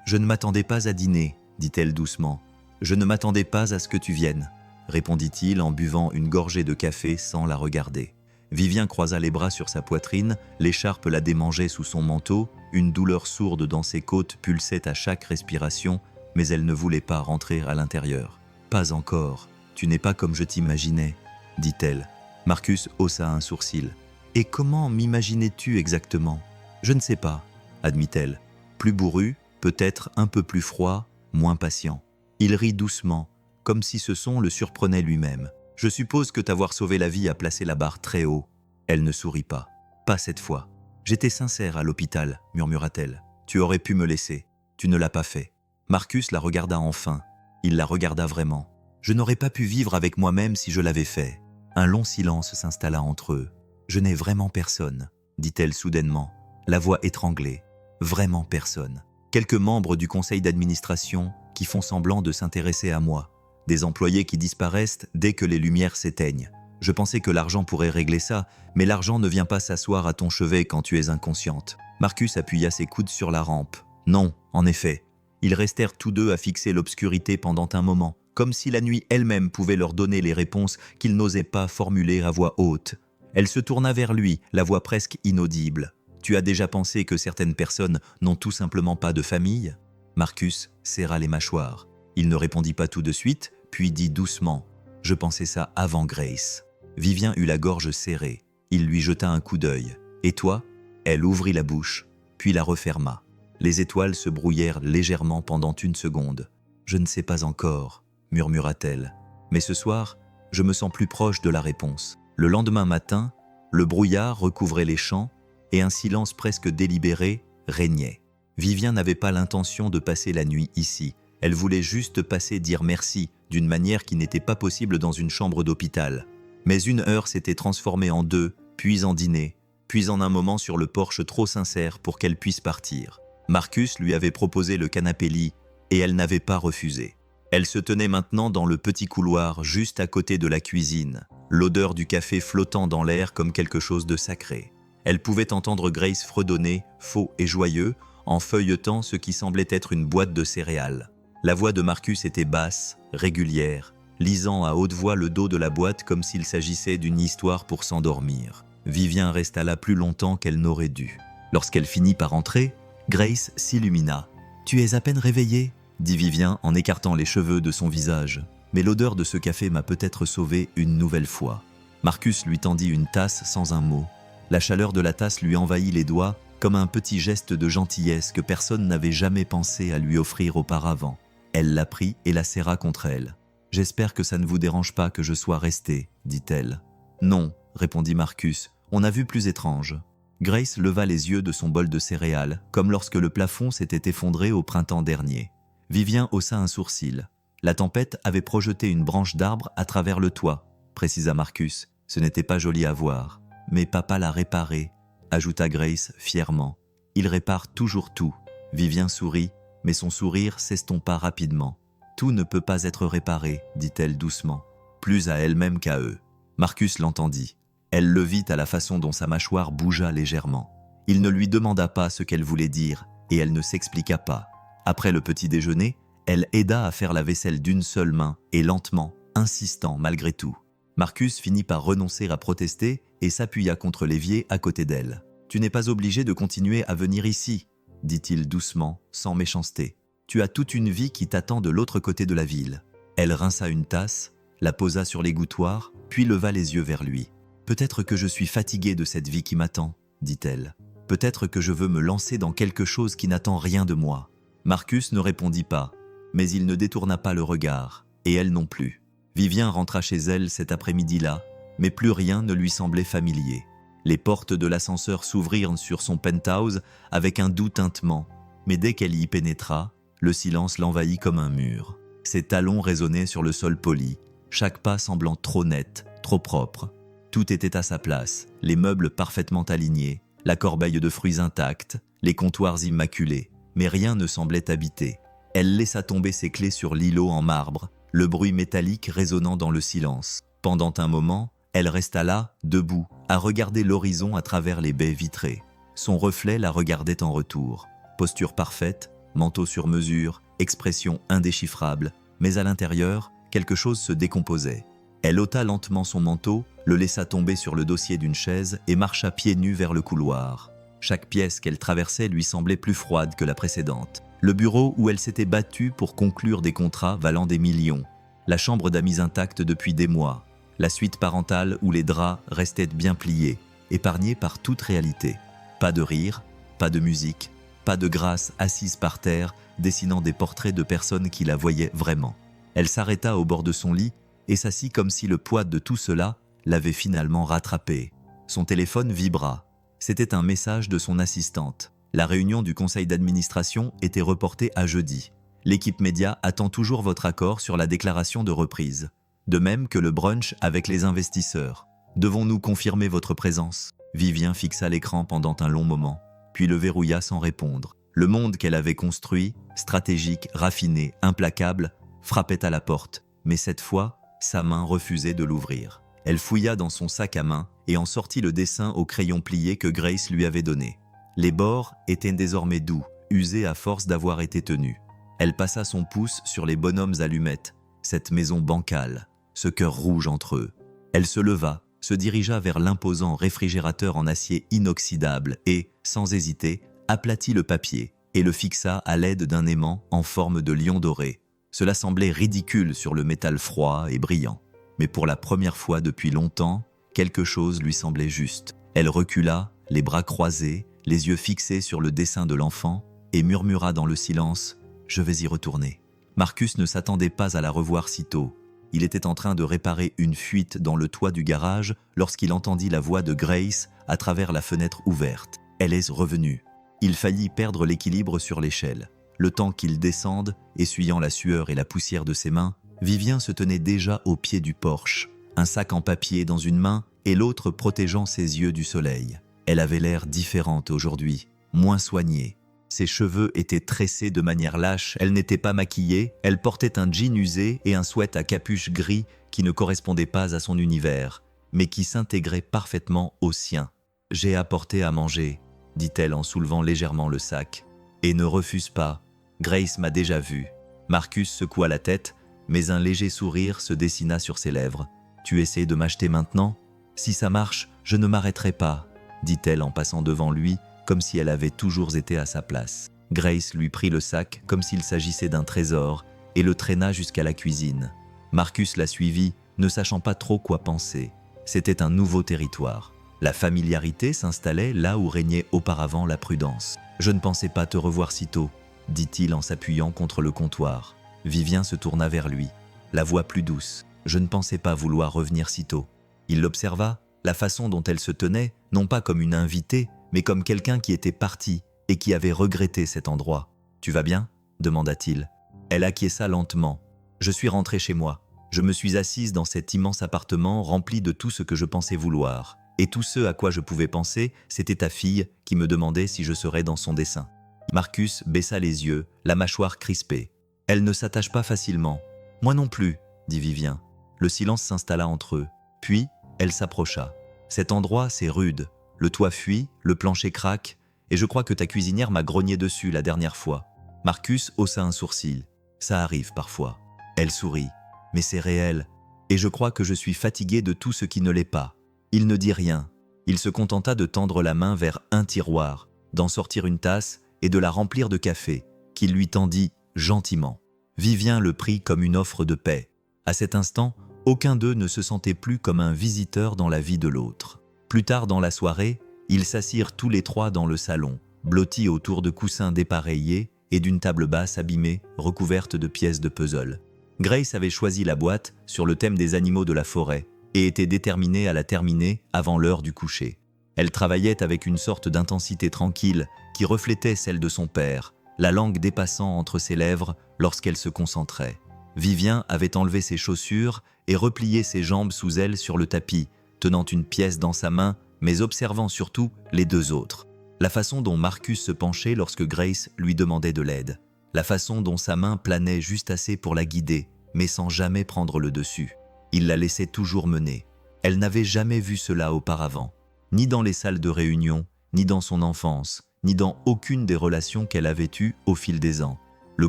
Je ne m'attendais pas à dîner, dit-elle doucement. Je ne m'attendais pas à ce que tu viennes, répondit-il en buvant une gorgée de café sans la regarder. Vivien croisa les bras sur sa poitrine, l'écharpe la démangeait sous son manteau, une douleur sourde dans ses côtes pulsait à chaque respiration, mais elle ne voulait pas rentrer à l'intérieur. « Pas encore, tu n'es pas comme je t'imaginais, » dit-elle. Marcus haussa un sourcil. « Et comment m'imaginais-tu exactement ?»« Je ne sais pas, » admit-elle. Plus bourru, peut-être un peu plus froid, moins patient. Il rit doucement, comme si ce son le surprenait lui-même. « Je suppose que t'avoir sauvé la vie a placé la barre très haut. » Elle ne sourit pas. « Pas cette fois. J'étais sincère à l'hôpital, murmura-t-elle. Tu aurais pu me laisser. Tu ne l'as pas fait. » Marcus la regarda enfin. Il la regarda vraiment. « Je n'aurais pas pu vivre avec moi-même si je l'avais fait. » Un long silence s'installa entre eux. « Je n'ai vraiment personne, » dit-elle soudainement, la voix étranglée. « Vraiment personne. Quelques membres du conseil d'administration qui font semblant de s'intéresser à moi. Des employés qui disparaissent dès que les lumières s'éteignent. Je pensais que l'argent pourrait régler ça, mais l'argent ne vient pas s'asseoir à ton chevet quand tu es inconsciente. » Marcus appuya ses coudes sur la rampe. Non, en effet. Ils restèrent tous deux à fixer l'obscurité pendant un moment, comme si la nuit elle-même pouvait leur donner les réponses qu'ils n'osaient pas formuler à voix haute. Elle se tourna vers lui, la voix presque inaudible. « Tu as déjà pensé que certaines personnes n'ont tout simplement pas de famille ?» Marcus serra les mâchoires. Il ne répondit pas tout de suite, puis dit doucement « Je pensais ça avant Grace. » Vivien eut la gorge serrée. Il lui jeta un coup d'œil. « Et toi ?» Elle ouvrit la bouche, puis la referma. Les étoiles se brouillèrent légèrement pendant une seconde. « Je ne sais pas encore, » murmura-t-elle. « Mais ce soir, je me sens plus proche de la réponse. » Le lendemain matin, le brouillard recouvrait les champs et un silence presque délibéré régnait. Vivien n'avait pas l'intention de passer la nuit ici. Elle voulait juste passer dire merci d'une manière qui n'était pas possible dans une chambre d'hôpital. Mais une heure s'était transformée en deux, puis en dîner, puis en un moment sur le porche trop sincère pour qu'elle puisse partir. Marcus lui avait proposé le canapé-lit et elle n'avait pas refusé. Elle se tenait maintenant dans le petit couloir juste à côté de la cuisine, l'odeur du café flottant dans l'air comme quelque chose de sacré. Elle pouvait entendre Grace fredonner, faux et joyeux, en feuilletant ce qui semblait être une boîte de céréales. La voix de Marcus était basse, régulière, lisant à haute voix le dos de la boîte comme s'il s'agissait d'une histoire pour s'endormir. Vivien resta là plus longtemps qu'elle n'aurait dû. Lorsqu'elle finit par entrer, Grace s'illumina. « Tu es à peine réveillée ?» dit Vivien en écartant les cheveux de son visage. « Mais l'odeur de ce café m'a peut-être sauvé une nouvelle fois. » Marcus lui tendit une tasse sans un mot. La chaleur de la tasse lui envahit les doigts comme un petit geste de gentillesse que personne n'avait jamais pensé à lui offrir auparavant. Elle la prit et la serra contre elle. « J'espère que ça ne vous dérange pas que je sois restée, » dit-elle. « Non, » répondit Marcus, « on a vu plus étrange. » Grace leva les yeux de son bol de céréales, comme lorsque le plafond s'était effondré au printemps dernier. Vivien haussa un sourcil. La tempête avait projeté une branche d'arbre à travers le toit, précisa Marcus. Ce n'était pas joli à voir. Mais papa l'a réparé, ajouta Grace fièrement. Il répare toujours tout. Vivien sourit, mais son sourire s'estompa rapidement. Tout ne peut pas être réparé, dit-elle doucement, plus à elle-même qu'à eux. Marcus l'entendit. Elle le vit à la façon dont sa mâchoire bougea légèrement. Il ne lui demanda pas ce qu'elle voulait dire, et elle ne s'expliqua pas. Après le petit déjeuner, elle aida à faire la vaisselle d'une seule main, et lentement, insistant malgré tout. Marcus finit par renoncer à protester et s'appuya contre l'évier à côté d'elle. « Tu n'es pas obligé de continuer à venir ici, » dit-il doucement, sans méchanceté. « Tu as toute une vie qui t'attend de l'autre côté de la ville. » Elle rinça une tasse, la posa sur l'égouttoir, puis leva les yeux vers lui. « Peut-être que je suis fatiguée de cette vie qui m'attend, » dit-elle. « Peut-être que je veux me lancer dans quelque chose qui n'attend rien de moi. » Marcus ne répondit pas, mais il ne détourna pas le regard, et elle non plus. Vivien rentra chez elle cet après-midi-là, mais plus rien ne lui semblait familier. Les portes de l'ascenseur s'ouvrirent sur son penthouse avec un doux tintement, mais dès qu'elle y pénétra, le silence l'envahit comme un mur. Ses talons résonnaient sur le sol poli, chaque pas semblant trop net, trop propre. Tout était à sa place, les meubles parfaitement alignés, la corbeille de fruits intacte, les comptoirs immaculés, mais rien ne semblait habité. Elle laissa tomber ses clés sur l'îlot en marbre, le bruit métallique résonnant dans le silence. Pendant un moment, elle resta là, debout, à regarder l'horizon à travers les baies vitrées. Son reflet la regardait en retour. Posture parfaite, manteau sur mesure, expression indéchiffrable, mais à l'intérieur, quelque chose se décomposait. Elle ôta lentement son manteau, le laissa tomber sur le dossier d'une chaise et marcha pieds nus vers le couloir. Chaque pièce qu'elle traversait lui semblait plus froide que la précédente. Le bureau où elle s'était battue pour conclure des contrats valant des millions. La chambre d'amis intacte depuis des mois. La suite parentale où les draps restaient bien pliés, épargnés par toute réalité. Pas de rire, pas de musique, pas de Grace assise par terre, dessinant des portraits de personnes qui la voyaient vraiment. Elle s'arrêta au bord de son lit et s'assit comme si le poids de tout cela l'avait finalement rattrapée. Son téléphone vibra. C'était un message de son assistante. La réunion du conseil d'administration était reportée à jeudi. L'équipe média attend toujours votre accord sur la déclaration de reprise. De même que le brunch avec les investisseurs. Devons-nous confirmer votre présence ? Vivien fixa l'écran pendant un long moment, puis le verrouilla sans répondre. Le monde qu'elle avait construit, stratégique, raffiné, implacable, frappait à la porte, mais cette fois, sa main refusait de l'ouvrir. Elle fouilla dans son sac à main et en sortit le dessin au crayon plié que Grace lui avait donné. Les bords étaient désormais doux, usés à force d'avoir été tenus. Elle passa son pouce sur les bonhommes allumettes, cette maison bancale, ce cœur rouge entre eux. Elle se leva, se dirigea vers l'imposant réfrigérateur en acier inoxydable et, sans hésiter, aplatit le papier et le fixa à l'aide d'un aimant en forme de lion doré. Cela semblait ridicule sur le métal froid et brillant. Mais pour la première fois depuis longtemps, quelque chose lui semblait juste. Elle recula, les bras croisés, les yeux fixés sur le dessin de l'enfant, et murmura dans le silence « Je vais y retourner ». Marcus ne s'attendait pas à la revoir si tôt. Il était en train de réparer une fuite dans le toit du garage lorsqu'il entendit la voix de Grace à travers la fenêtre ouverte. Elle est revenue. Il faillit perdre l'équilibre sur l'échelle. Le temps qu'il descende, essuyant la sueur et la poussière de ses mains, Vivien se tenait déjà au pied du porche, un sac en papier dans une main et l'autre protégeant ses yeux du soleil. Elle avait l'air différente aujourd'hui, moins soignée. Ses cheveux étaient tressés de manière lâche, elle n'était pas maquillée, elle portait un jean usé et un sweat à capuche gris qui ne correspondait pas à son univers, mais qui s'intégrait parfaitement au sien. « J'ai apporté à manger », dit-elle en soulevant légèrement le sac. « Et ne refuse pas, Grace m'a déjà vu. » Marcus secoua la tête, mais un léger sourire se dessina sur ses lèvres. « Tu essaies de m'acheter maintenant ? Si ça marche, je ne m'arrêterai pas, » dit-elle en passant devant lui, comme si elle avait toujours été à sa place. Grace lui prit le sac comme s'il s'agissait d'un trésor et le traîna jusqu'à la cuisine. Marcus la suivit, ne sachant pas trop quoi penser. C'était un nouveau territoire. La familiarité s'installait là où régnait auparavant la prudence. « Je ne pensais pas te revoir si tôt », dit-il en s'appuyant contre le comptoir. Vivien se tourna vers lui, la voix plus douce. « Je ne pensais pas vouloir revenir si tôt. » Il l'observa, la façon dont elle se tenait, non pas comme une invitée, mais comme quelqu'un qui était parti et qui avait regretté cet endroit. « Tu vas bien ?» demanda-t-il. Elle acquiesça lentement. « Je suis rentrée chez moi. Je me suis assise dans cet immense appartement rempli de tout ce que je pensais vouloir. Et tout ce à quoi je pouvais penser, c'était ta fille qui me demandait si je serais dans son dessin. » Marcus baissa les yeux, la mâchoire crispée. « Elle ne s'attache pas facilement. »« Moi non plus, » dit Vivien. Le silence s'installa entre eux. Puis, elle s'approcha. « Cet endroit, c'est rude. Le toit fuit, le plancher craque, et je crois que ta cuisinière m'a grogné dessus la dernière fois. » Marcus haussa un sourcil. « Ça arrive parfois. » Elle sourit. « Mais c'est réel, et je crois que je suis fatigué de tout ce qui ne l'est pas. » Il ne dit rien. Il se contenta de tendre la main vers un tiroir, d'en sortir une tasse et de la remplir de café, qu'il lui tendit gentiment. Vivien le prit comme une offre de paix. À cet instant, aucun d'eux ne se sentait plus comme un visiteur dans la vie de l'autre. Plus tard dans la soirée, ils s'assirent tous les trois dans le salon, blottis autour de coussins dépareillés et d'une table basse abîmée, recouverte de pièces de puzzle. Grace avait choisi la boîte sur le thème des animaux de la forêt et était déterminée à la terminer avant l'heure du coucher. Elle travaillait avec une sorte d'intensité tranquille qui reflétait celle de son père, la langue dépassant entre ses lèvres lorsqu'elle se concentrait. Vivien avait enlevé ses chaussures et replié ses jambes sous elle sur le tapis, tenant une pièce dans sa main, mais observant surtout les deux autres. La façon dont Marcus se penchait lorsque Grace lui demandait de l'aide. La façon dont sa main planait juste assez pour la guider, mais sans jamais prendre le dessus. Il la laissait toujours mener. Elle n'avait jamais vu cela auparavant, ni dans les salles de réunion, ni dans son enfance, ni dans aucune des relations qu'elle avait eues au fil des ans. Le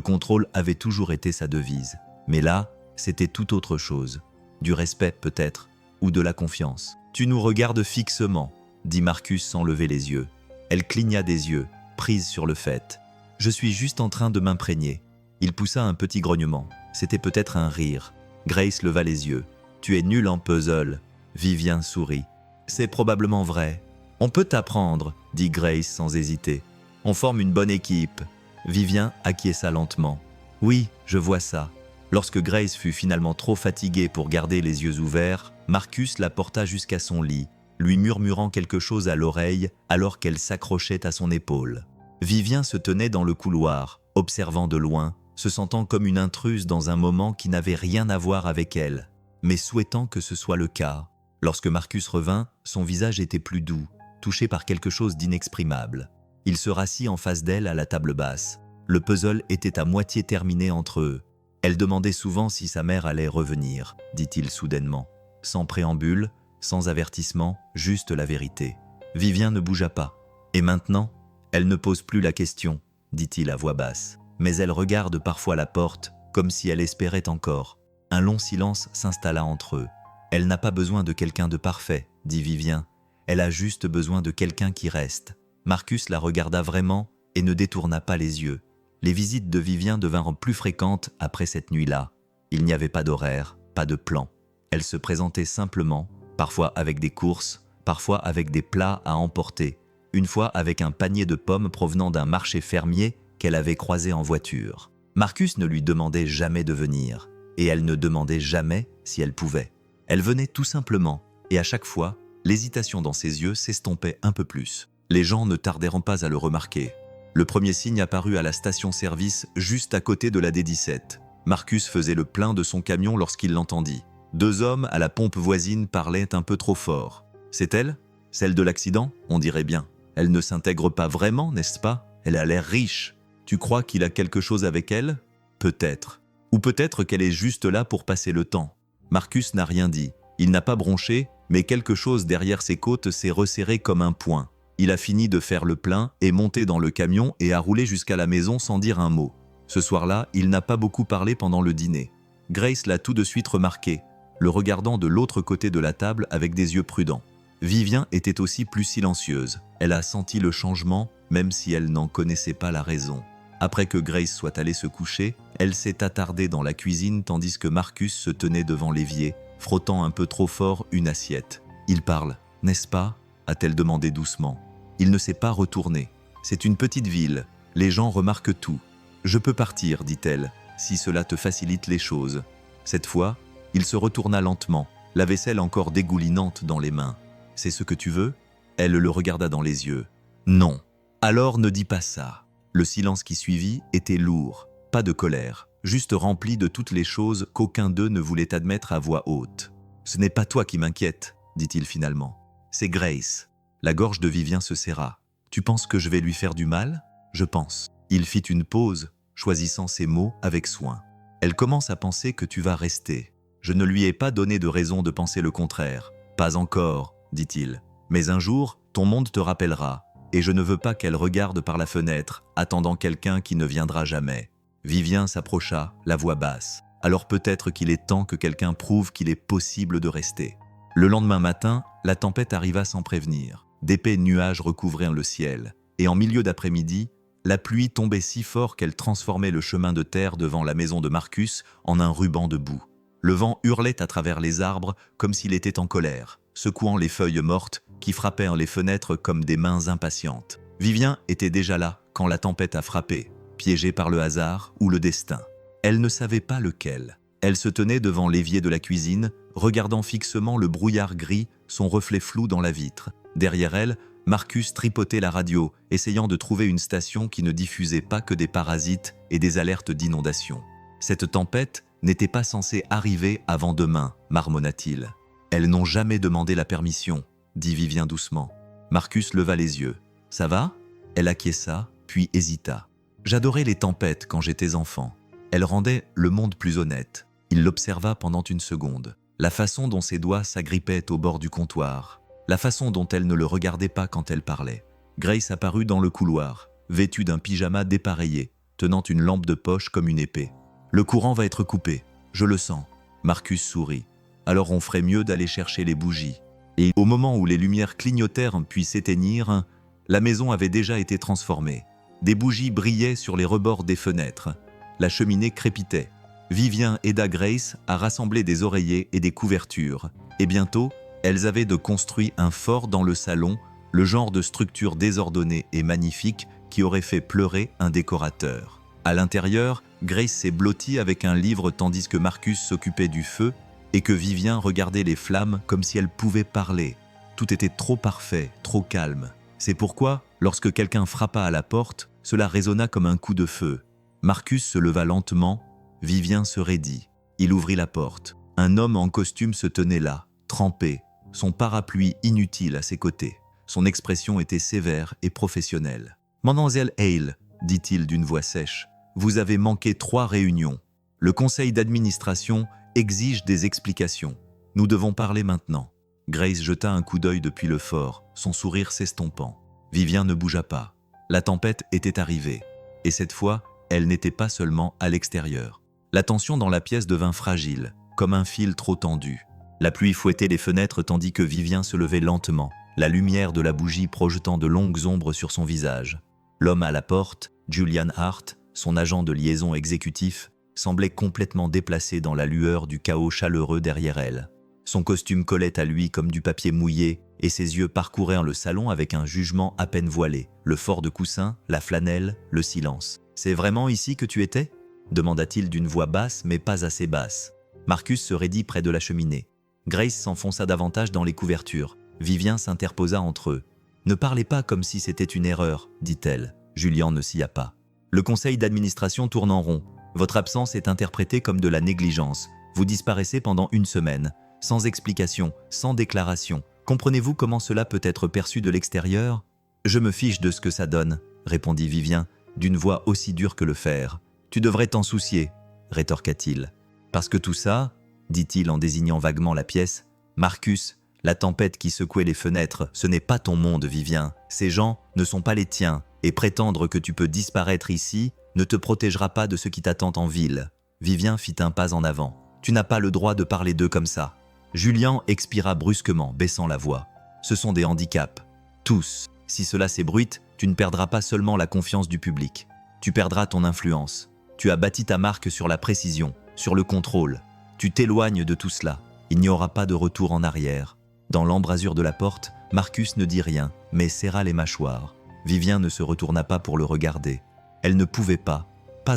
contrôle avait toujours été sa devise. Mais là, c'était tout autre chose. Du respect peut-être, ou de la confiance. « Tu nous regardes fixement », dit Marcus sans lever les yeux. Elle cligna des yeux, prise sur le fait. « Je suis juste en train de m'imprégner. » Il poussa un petit grognement. C'était peut-être un rire. Grace leva les yeux. « Tu es nul en puzzle. » Vivien sourit. « C'est probablement vrai. »« On peut t'apprendre, » dit Grace sans hésiter. « On forme une bonne équipe. » Vivien acquiesça lentement. « Oui, je vois ça. » Lorsque Grace fut finalement trop fatiguée pour garder les yeux ouverts, Marcus la porta jusqu'à son lit, lui murmurant quelque chose à l'oreille alors qu'elle s'accrochait à son épaule. Vivien se tenait dans le couloir, observant de loin, se sentant comme une intruse dans un moment qui n'avait rien à voir avec elle, mais souhaitant que ce soit le cas. Lorsque Marcus revint, son visage était plus doux, touché par quelque chose d'inexprimable. Il se rassit en face d'elle à la table basse. Le puzzle était à moitié terminé entre eux. Elle demandait souvent si sa mère allait revenir, dit-il soudainement. Sans préambule, sans avertissement, juste la vérité. Vivien ne bougea pas. Et maintenant, elle ne pose plus la question, dit-il à voix basse. Mais elle regarde parfois la porte, comme si elle espérait encore. Un long silence s'installa entre eux. Elle n'a pas besoin de quelqu'un de parfait, dit Vivien. Elle a juste besoin de quelqu'un qui reste. Marcus la regarda vraiment et ne détourna pas les yeux. Les visites de Vivien devinrent plus fréquentes après cette nuit-là. Il n'y avait pas d'horaire, pas de plan. Elle se présentait simplement, parfois avec des courses, parfois avec des plats à emporter, une fois avec un panier de pommes provenant d'un marché fermier qu'elle avait croisé en voiture. Marcus ne lui demandait jamais de venir, et elle ne demandait jamais si elle pouvait. Elle venait tout simplement, et à chaque fois, l'hésitation dans ses yeux s'estompait un peu plus. Les gens ne tarderont pas à le remarquer. Le premier signe apparut à la station-service juste à côté de la D17. Marcus faisait le plein de son camion lorsqu'il l'entendit. Deux hommes à la pompe voisine parlaient un peu trop fort. « C'est elle ? Celle de l'accident ? On dirait bien. Elle ne s'intègre pas vraiment, n'est-ce pas ? Elle a l'air riche. Tu crois qu'il a quelque chose avec elle ? Peut-être. Ou peut-être qu'elle est juste là pour passer le temps. » Marcus n'a rien dit. Il n'a pas bronché, mais quelque chose derrière ses côtes s'est resserré comme un poing. Il a fini de faire le plein, est monté dans le camion et a roulé jusqu'à la maison sans dire un mot. Ce soir-là, il n'a pas beaucoup parlé pendant le dîner. Grace l'a tout de suite remarqué, le regardant de l'autre côté de la table avec des yeux prudents. Vivien était aussi plus silencieuse. Elle a senti le changement, même si elle n'en connaissait pas la raison. Après que Grace soit allée se coucher, elle s'est attardée dans la cuisine tandis que Marcus se tenait devant l'évier, frottant un peu trop fort une assiette. « Il parle, n'est-ce pas ?» a-t-elle demandé doucement. Il ne s'est pas retourné. C'est une petite ville. Les gens remarquent tout. « Je peux partir, dit-elle, si cela te facilite les choses. » Cette fois, il se retourna lentement, la vaisselle encore dégoulinante dans les mains. « C'est ce que tu veux ?» Elle le regarda dans les yeux. « Non. » « Alors ne dis pas ça. » Le silence qui suivit était lourd, pas de colère, juste rempli de toutes les choses qu'aucun d'eux ne voulait admettre à voix haute. « Ce n'est pas toi qui m'inquiète, dit-il finalement. C'est Grace. » La gorge de Vivien se serra. « Tu penses que je vais lui faire du mal ? » « Je pense. » Il fit une pause, choisissant ses mots avec soin. « Elle commence à penser que tu vas rester. Je ne lui ai pas donné de raison de penser le contraire. Pas encore, dit-il. Mais un jour, ton monde te rappellera. Et je ne veux pas qu'elle regarde par la fenêtre, attendant quelqu'un qui ne viendra jamais. » Vivien s'approcha, la voix basse. « Alors peut-être qu'il est temps que quelqu'un prouve qu'il est possible de rester. » Le lendemain matin, la tempête arriva sans prévenir. D'épais nuages recouvrirent le ciel. Et en milieu d'après-midi, la pluie tombait si fort qu'elle transformait le chemin de terre devant la maison de Marcus en un ruban de boue. Le vent hurlait à travers les arbres comme s'il était en colère, secouant les feuilles mortes qui frappaient les fenêtres comme des mains impatientes. Vivien était déjà là quand la tempête a frappé, piégée par le hasard ou le destin. Elle ne savait pas lequel. Elle se tenait devant l'évier de la cuisine, regardant fixement le brouillard gris, son reflet flou dans la vitre. Derrière elle, Marcus tripotait la radio, essayant de trouver une station qui ne diffusait pas que des parasites et des alertes d'inondation. Cette tempête n'était pas censée arriver avant demain, marmonna-t-il. Elles n'ont jamais demandé la permission, dit Vivien doucement. Marcus leva les yeux. « Ça va ?» Elle acquiesça, puis hésita. « J'adorais les tempêtes quand j'étais enfant. Elles rendaient le monde plus honnête. » Il l'observa pendant une seconde. La façon dont ses doigts s'agrippaient au bord du comptoir. La façon dont elle ne le regardait pas quand elle parlait. Grace apparut dans le couloir, vêtue d'un pyjama dépareillé, tenant une lampe de poche comme une épée. « Le courant va être coupé, je le sens. » Marcus sourit. « Alors on ferait mieux d'aller chercher les bougies. » Et au moment où les lumières clignotèrent puis s'éteignirent, la maison avait déjà été transformée. Des bougies brillaient sur les rebords des fenêtres. La cheminée crépitait. Vivien aida Grace à rassembler des oreillers et des couvertures. Et bientôt, elles avaient de construit un fort dans le salon, le genre de structure désordonnée et magnifique qui aurait fait pleurer un décorateur. À l'intérieur, Grace s'est blottie avec un livre tandis que Marcus s'occupait du feu et que Vivien regardait les flammes comme si elles pouvaient parler. Tout était trop parfait, trop calme. C'est pourquoi, lorsque quelqu'un frappa à la porte, cela résonna comme un coup de feu. Marcus se leva lentement, Vivien se raidit. Il ouvrit la porte. Un homme en costume se tenait là, trempé, son parapluie inutile à ses côtés. Son expression était sévère et professionnelle. « Mademoiselle Hale, dit-il d'une voix sèche, vous avez manqué 3 réunions. Le conseil d'administration exige des explications. Nous devons parler maintenant. » Grace jeta un coup d'œil depuis le fort, son sourire s'estompant. Vivien ne bougea pas. La tempête était arrivée. Et cette fois, elle n'était pas seulement à l'extérieur. La tension dans la pièce devint fragile, comme un fil trop tendu. La pluie fouettait les fenêtres tandis que Vivien se levait lentement, la lumière de la bougie projetant de longues ombres sur son visage. L'homme à la porte, Julian Hart, son agent de liaison exécutif, semblait complètement déplacé dans la lueur du chaos chaleureux derrière elle. Son costume collait à lui comme du papier mouillé et ses yeux parcoururent le salon avec un jugement à peine voilé. Le fort de coussin, la flanelle, le silence. « C'est vraiment ici que tu étais ?» demanda-t-il d'une voix basse mais pas assez basse. Marcus se raidit près de la cheminée. Grace s'enfonça davantage dans les couvertures. Vivien s'interposa entre eux. « Ne parlez pas comme si c'était une erreur, dit-elle. » Julian ne s'y a pas. Le conseil d'administration tourne en rond. Votre absence est interprétée comme de la négligence. Vous disparaissez pendant 1 semaine, sans explication, sans déclaration. Comprenez-vous comment cela peut être perçu de l'extérieur ? Je me fiche de ce que ça donne, répondit Vivien, d'une voix aussi dure que le fer. Tu devrais t'en soucier, rétorqua-t-il. Parce que tout ça, dit-il en désignant vaguement la pièce, Marcus, la tempête qui secouait les fenêtres, ce n'est pas ton monde, Vivien. Ces gens ne sont pas les tiens, et prétendre que tu peux disparaître ici ne te protégera pas de ce qui t'attend en ville. Vivien fit un pas en avant. Tu n'as pas le droit de parler d'eux comme ça. Julian expira brusquement, baissant la voix. Ce sont des handicaps. Tous. Si cela s'ébruite, tu ne perdras pas seulement la confiance du public. Tu perdras ton influence. Tu as bâti ta marque sur la précision, sur le contrôle. Tu t'éloignes de tout cela. Il n'y aura pas de retour en arrière. Dans l'embrasure de la porte, Marcus ne dit rien, mais serra les mâchoires. Vivien ne se retourna pas pour le regarder. Elle ne pouvait pas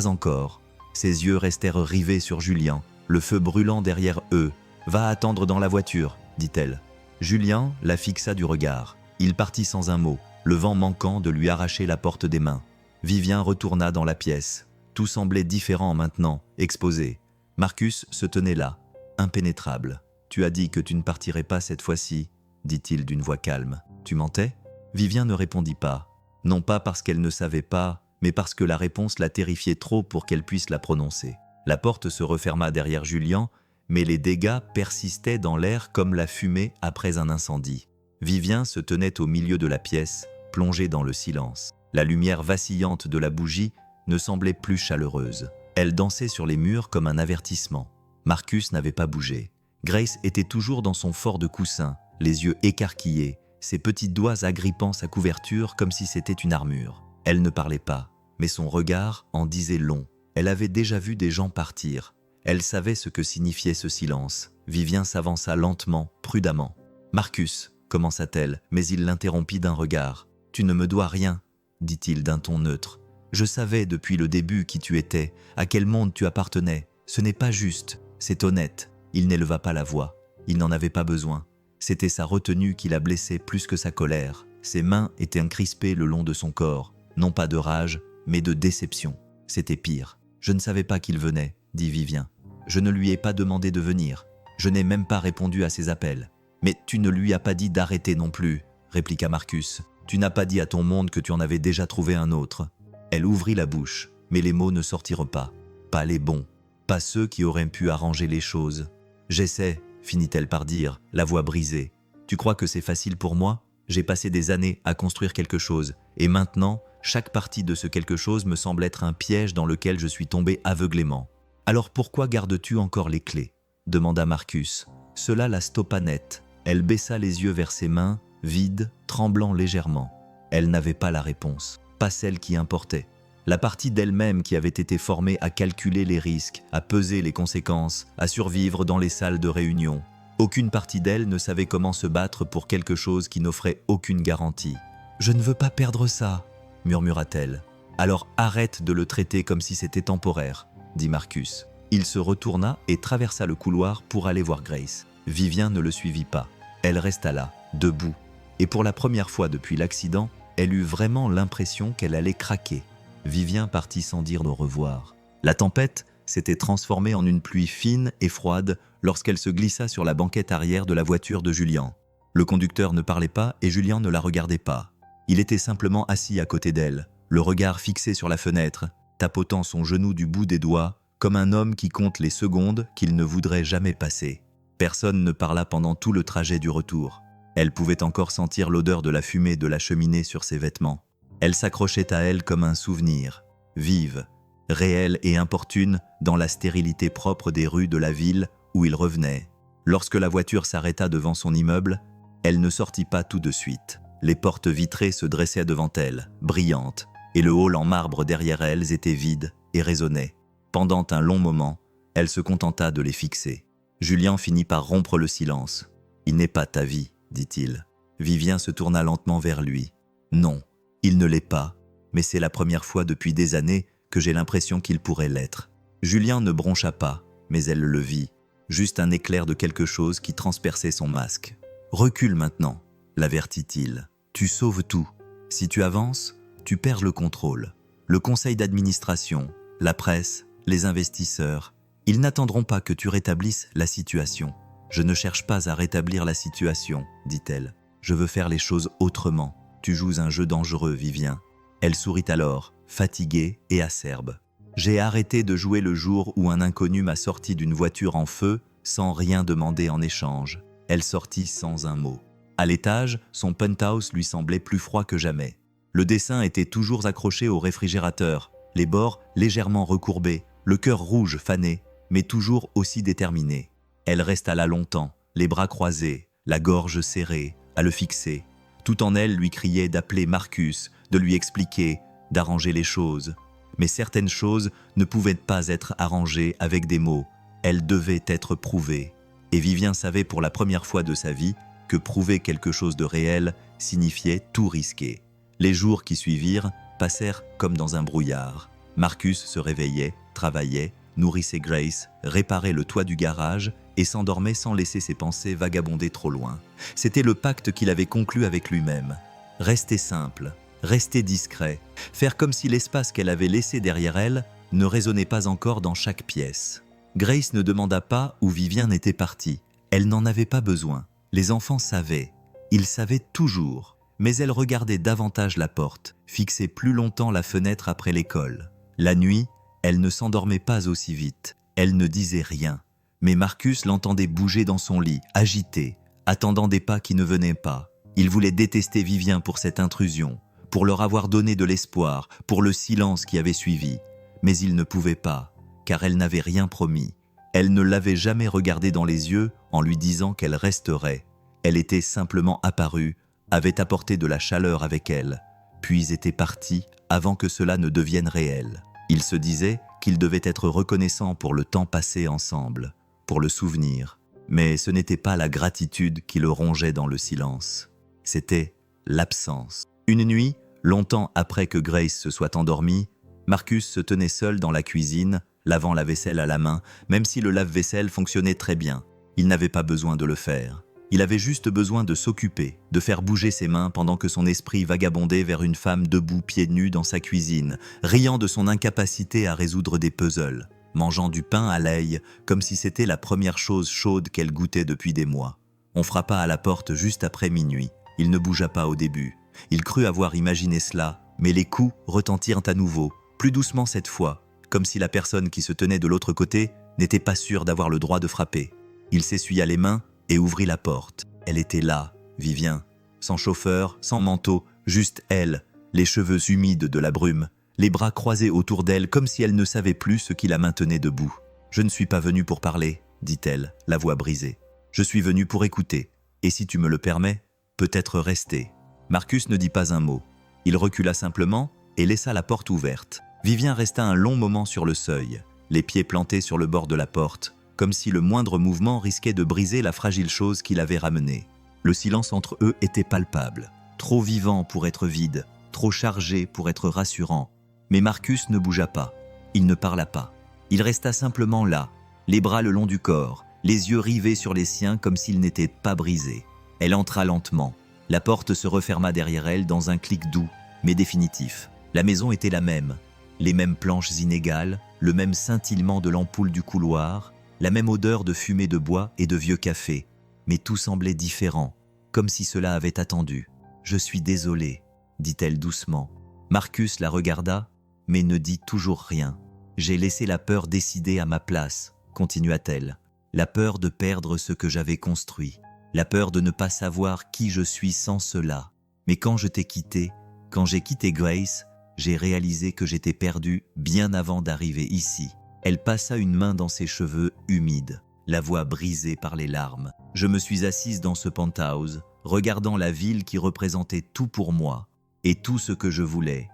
encore. Ses yeux restèrent rivés sur Julien, le feu brûlant derrière eux. « Va attendre dans la voiture, dit-elle. Julien la fixa du regard. Il partit sans un mot, le vent manquant de lui arracher la porte des mains. Vivien retourna dans la pièce. Tout semblait différent maintenant, exposé. Marcus se tenait là, impénétrable. « Tu as dit que tu ne partirais pas cette fois-ci, dit-il d'une voix calme. Tu mentais ?» Vivien ne répondit pas. Non pas parce qu'elle ne savait pas, mais parce que la réponse la terrifiait trop pour qu'elle puisse la prononcer. La porte se referma derrière Julien, mais les dégâts persistaient dans l'air comme la fumée après un incendie. Vivien se tenait au milieu de la pièce, plongé dans le silence. La lumière vacillante de la bougie ne semblait plus chaleureuse. Elle dansait sur les murs comme un avertissement. Marcus n'avait pas bougé. Grace était toujours dans son fort de coussin, les yeux écarquillés, ses petits doigts agrippant sa couverture comme si c'était une armure. Elle ne parlait pas, mais son regard en disait long. Elle avait déjà vu des gens partir. Elle savait ce que signifiait ce silence. Vivien s'avança lentement, prudemment. « Marcus » commença-t-elle, mais il l'interrompit d'un regard. « Tu ne me dois rien » dit-il d'un ton neutre. « Je savais depuis le début qui tu étais, à quel monde tu appartenais. Ce n'est pas juste, c'est honnête. » Il n'éleva pas la voix. Il n'en avait pas besoin. C'était sa retenue qui la blessait plus que sa colère. Ses mains étaient encrispées le long de son corps, non pas de rage, mais de déception. C'était pire. « Je ne savais pas qu'il venait » dit Vivien. « Je ne lui ai pas demandé de venir. Je n'ai même pas répondu à ses appels. »« Mais tu ne lui as pas dit d'arrêter non plus, » répliqua Marcus. « Tu n'as pas dit à ton monde que tu en avais déjà trouvé un autre. » Elle ouvrit la bouche, mais les mots ne sortirent pas. Pas les bons, pas ceux qui auraient pu arranger les choses. « J'essaie, » finit-elle par dire, la voix brisée. « Tu crois que c'est facile pour moi ? J'ai passé des années à construire quelque chose, et maintenant, chaque partie de ce quelque chose me semble être un piège dans lequel je suis tombé aveuglément. Alors pourquoi gardes-tu encore les clés ? Demanda Marcus. Cela la stoppa net. Elle baissa les yeux vers ses mains, vides, tremblant légèrement. Elle n'avait pas la réponse, pas celle qui importait. La partie d'elle-même qui avait été formée à calculer les risques, à peser les conséquences, à survivre dans les salles de réunion. Aucune partie d'elle ne savait comment se battre pour quelque chose qui n'offrait aucune garantie. « Je ne veux pas perdre ça », murmura-t-elle. « Alors arrête de le traiter comme si c'était temporaire », dit Marcus. Il se retourna et traversa le couloir pour aller voir Grace. Vivien ne le suivit pas. Elle resta là, debout. Et pour la première fois depuis l'accident, elle eut vraiment l'impression qu'elle allait craquer. Vivien partit sans dire au revoir. La tempête s'était transformée en une pluie fine et froide lorsqu'elle se glissa sur la banquette arrière de la voiture de Julien. Le conducteur ne parlait pas et Julien ne la regardait pas. Il était simplement assis à côté d'elle, le regard fixé sur la fenêtre, tapotant son genou du bout des doigts, comme un homme qui compte les secondes qu'il ne voudrait jamais passer. Personne ne parla pendant tout le trajet du retour. Elle pouvait encore sentir l'odeur de la fumée de la cheminée sur ses vêtements. Elle s'accrochait à elle comme un souvenir, vive, réelle et importune dans la stérilité propre des rues de la ville où il revenait. Lorsque la voiture s'arrêta devant son immeuble, elle ne sortit pas tout de suite. Les portes vitrées se dressaient devant elle, brillantes, et le hall en marbre derrière elles était vide et résonnait. Pendant un long moment, elle se contenta de les fixer. Julien finit par rompre le silence. « Il n'est pas ta vie », dit-il. Vivien se tourna lentement vers lui. « Non, il ne l'est pas, mais c'est la première fois depuis des années que j'ai l'impression qu'il pourrait l'être. » Julien ne broncha pas, mais elle le vit. Juste un éclair de quelque chose qui transperçait son masque. « Recule maintenant », l'avertit-il. « Tu sauves tout. Si tu avances, tu perds le contrôle. Le conseil d'administration, la presse, les investisseurs, ils n'attendront pas que tu rétablisses la situation. Je ne cherche pas à rétablir la situation, dit-elle. Je veux faire les choses autrement. Tu joues un jeu dangereux, Vivien. » Elle sourit alors, fatiguée et acerbe. « J'ai arrêté de jouer le jour où un inconnu m'a sorti d'une voiture en feu sans rien demander en échange. » Elle sortit sans un mot. À l'étage, son penthouse lui semblait plus froid que jamais. Le dessin était toujours accroché au réfrigérateur, les bords légèrement recourbés, le cœur rouge fané, mais toujours aussi déterminé. Elle resta là longtemps, les bras croisés, la gorge serrée, à le fixer. Tout en elle lui criait d'appeler Marcus, de lui expliquer, d'arranger les choses. Mais certaines choses ne pouvaient pas être arrangées avec des mots. Elles devaient être prouvées. Et Vivien savait pour la première fois de sa vie que prouver quelque chose de réel signifiait tout risquer. Les jours qui suivirent passèrent comme dans un brouillard. Marcus se réveillait, travaillait, nourrissait Grace, réparait le toit du garage et s'endormait sans laisser ses pensées vagabonder trop loin. C'était le pacte qu'il avait conclu avec lui-même. Rester simple, rester discret, faire comme si l'espace qu'elle avait laissé derrière elle ne résonnait pas encore dans chaque pièce. Grace ne demanda pas où Vivien était parti. Elle n'en avait pas besoin. Les enfants savaient. Ils savaient toujours. Mais elle regardait davantage la porte, fixait plus longtemps la fenêtre après l'école. La nuit, elle ne s'endormait pas aussi vite. Elle ne disait rien. Mais Marcus l'entendait bouger dans son lit, agité, attendant des pas qui ne venaient pas. Il voulait détester Vivien pour cette intrusion, pour leur avoir donné de l'espoir, pour le silence qui avait suivi. Mais il ne pouvait pas, car elle n'avait rien promis. Elle ne l'avait jamais regardé dans les yeux en lui disant qu'elle resterait. Elle était simplement apparue, avait apporté de la chaleur avec elle, puis était partie avant que cela ne devienne réel. Il se disait qu'il devait être reconnaissant pour le temps passé ensemble, pour le souvenir. Mais ce n'était pas la gratitude qui le rongeait dans le silence. C'était l'absence. Une nuit, longtemps après que Grace se soit endormie, Marcus se tenait seul dans la cuisine, lavant la vaisselle à la main, même si le lave-vaisselle fonctionnait très bien. Il n'avait pas besoin de le faire. Il avait juste besoin de s'occuper, de faire bouger ses mains pendant que son esprit vagabondait vers une femme debout pieds nus dans sa cuisine, riant de son incapacité à résoudre des puzzles, mangeant du pain à l'ail comme si c'était la première chose chaude qu'elle goûtait depuis des mois. On frappa à la porte juste après minuit. Il ne bougea pas au début. Il crut avoir imaginé cela, mais les coups retentirent à nouveau, plus doucement cette fois, comme si la personne qui se tenait de l'autre côté n'était pas sûre d'avoir le droit de frapper. Il s'essuya les mains et ouvrit la porte. Elle était là, Vivien, sans chauffeur, sans manteau, juste elle, les cheveux humides de la brume, les bras croisés autour d'elle comme si elle ne savait plus ce qui la maintenait debout. « Je ne suis pas venue pour parler, dit-elle, la voix brisée. Je suis venue pour écouter, et si tu me le permets, peut-être rester. » Marcus ne dit pas un mot. Il recula simplement et laissa la porte ouverte. Vivien resta un long moment sur le seuil, les pieds plantés sur le bord de la porte, comme si le moindre mouvement risquait de briser la fragile chose qui l'avait ramené. Le silence entre eux était palpable, trop vivant pour être vide, trop chargé pour être rassurant. Mais Marcus ne bougea pas, il ne parla pas. Il resta simplement là, les bras le long du corps, les yeux rivés sur les siens comme s'ils n'étaient pas brisés. Elle entra lentement. La porte se referma derrière elle dans un clic doux, mais définitif. La maison était la même. Les mêmes planches inégales, le même scintillement de l'ampoule du couloir, la même odeur de fumée de bois et de vieux café. Mais tout semblait différent, comme si cela avait attendu. « Je suis désolée », dit-elle doucement. Marcus la regarda, mais ne dit toujours rien. « J'ai laissé la peur décider à ma place », continua-t-elle. « La peur de perdre ce que j'avais construit. La peur de ne pas savoir qui je suis sans cela. Mais quand je t'ai quitté, quand j'ai quitté Grace, j'ai réalisé que j'étais perdue bien avant d'arriver ici. » Elle passa une main dans ses cheveux humides, la voix brisée par les larmes. « Je me suis assise dans ce penthouse, regardant la ville qui représentait tout pour moi. Et tout ce que je voulais,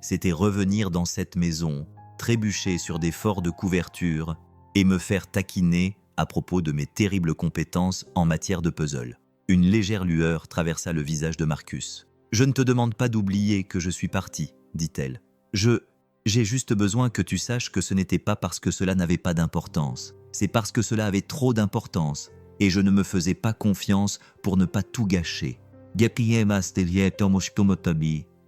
c'était revenir dans cette maison, trébucher sur des forts de couverture et me faire taquiner à propos de mes terribles compétences en matière de puzzle. » Une légère lueur traversa le visage de Marcus. « Je ne te demande pas d'oublier que je suis partie, dit-elle. J'ai juste besoin que tu saches que ce n'était pas parce que cela n'avait pas d'importance. C'est parce que cela avait trop d'importance et je ne me faisais pas confiance pour ne pas tout gâcher. »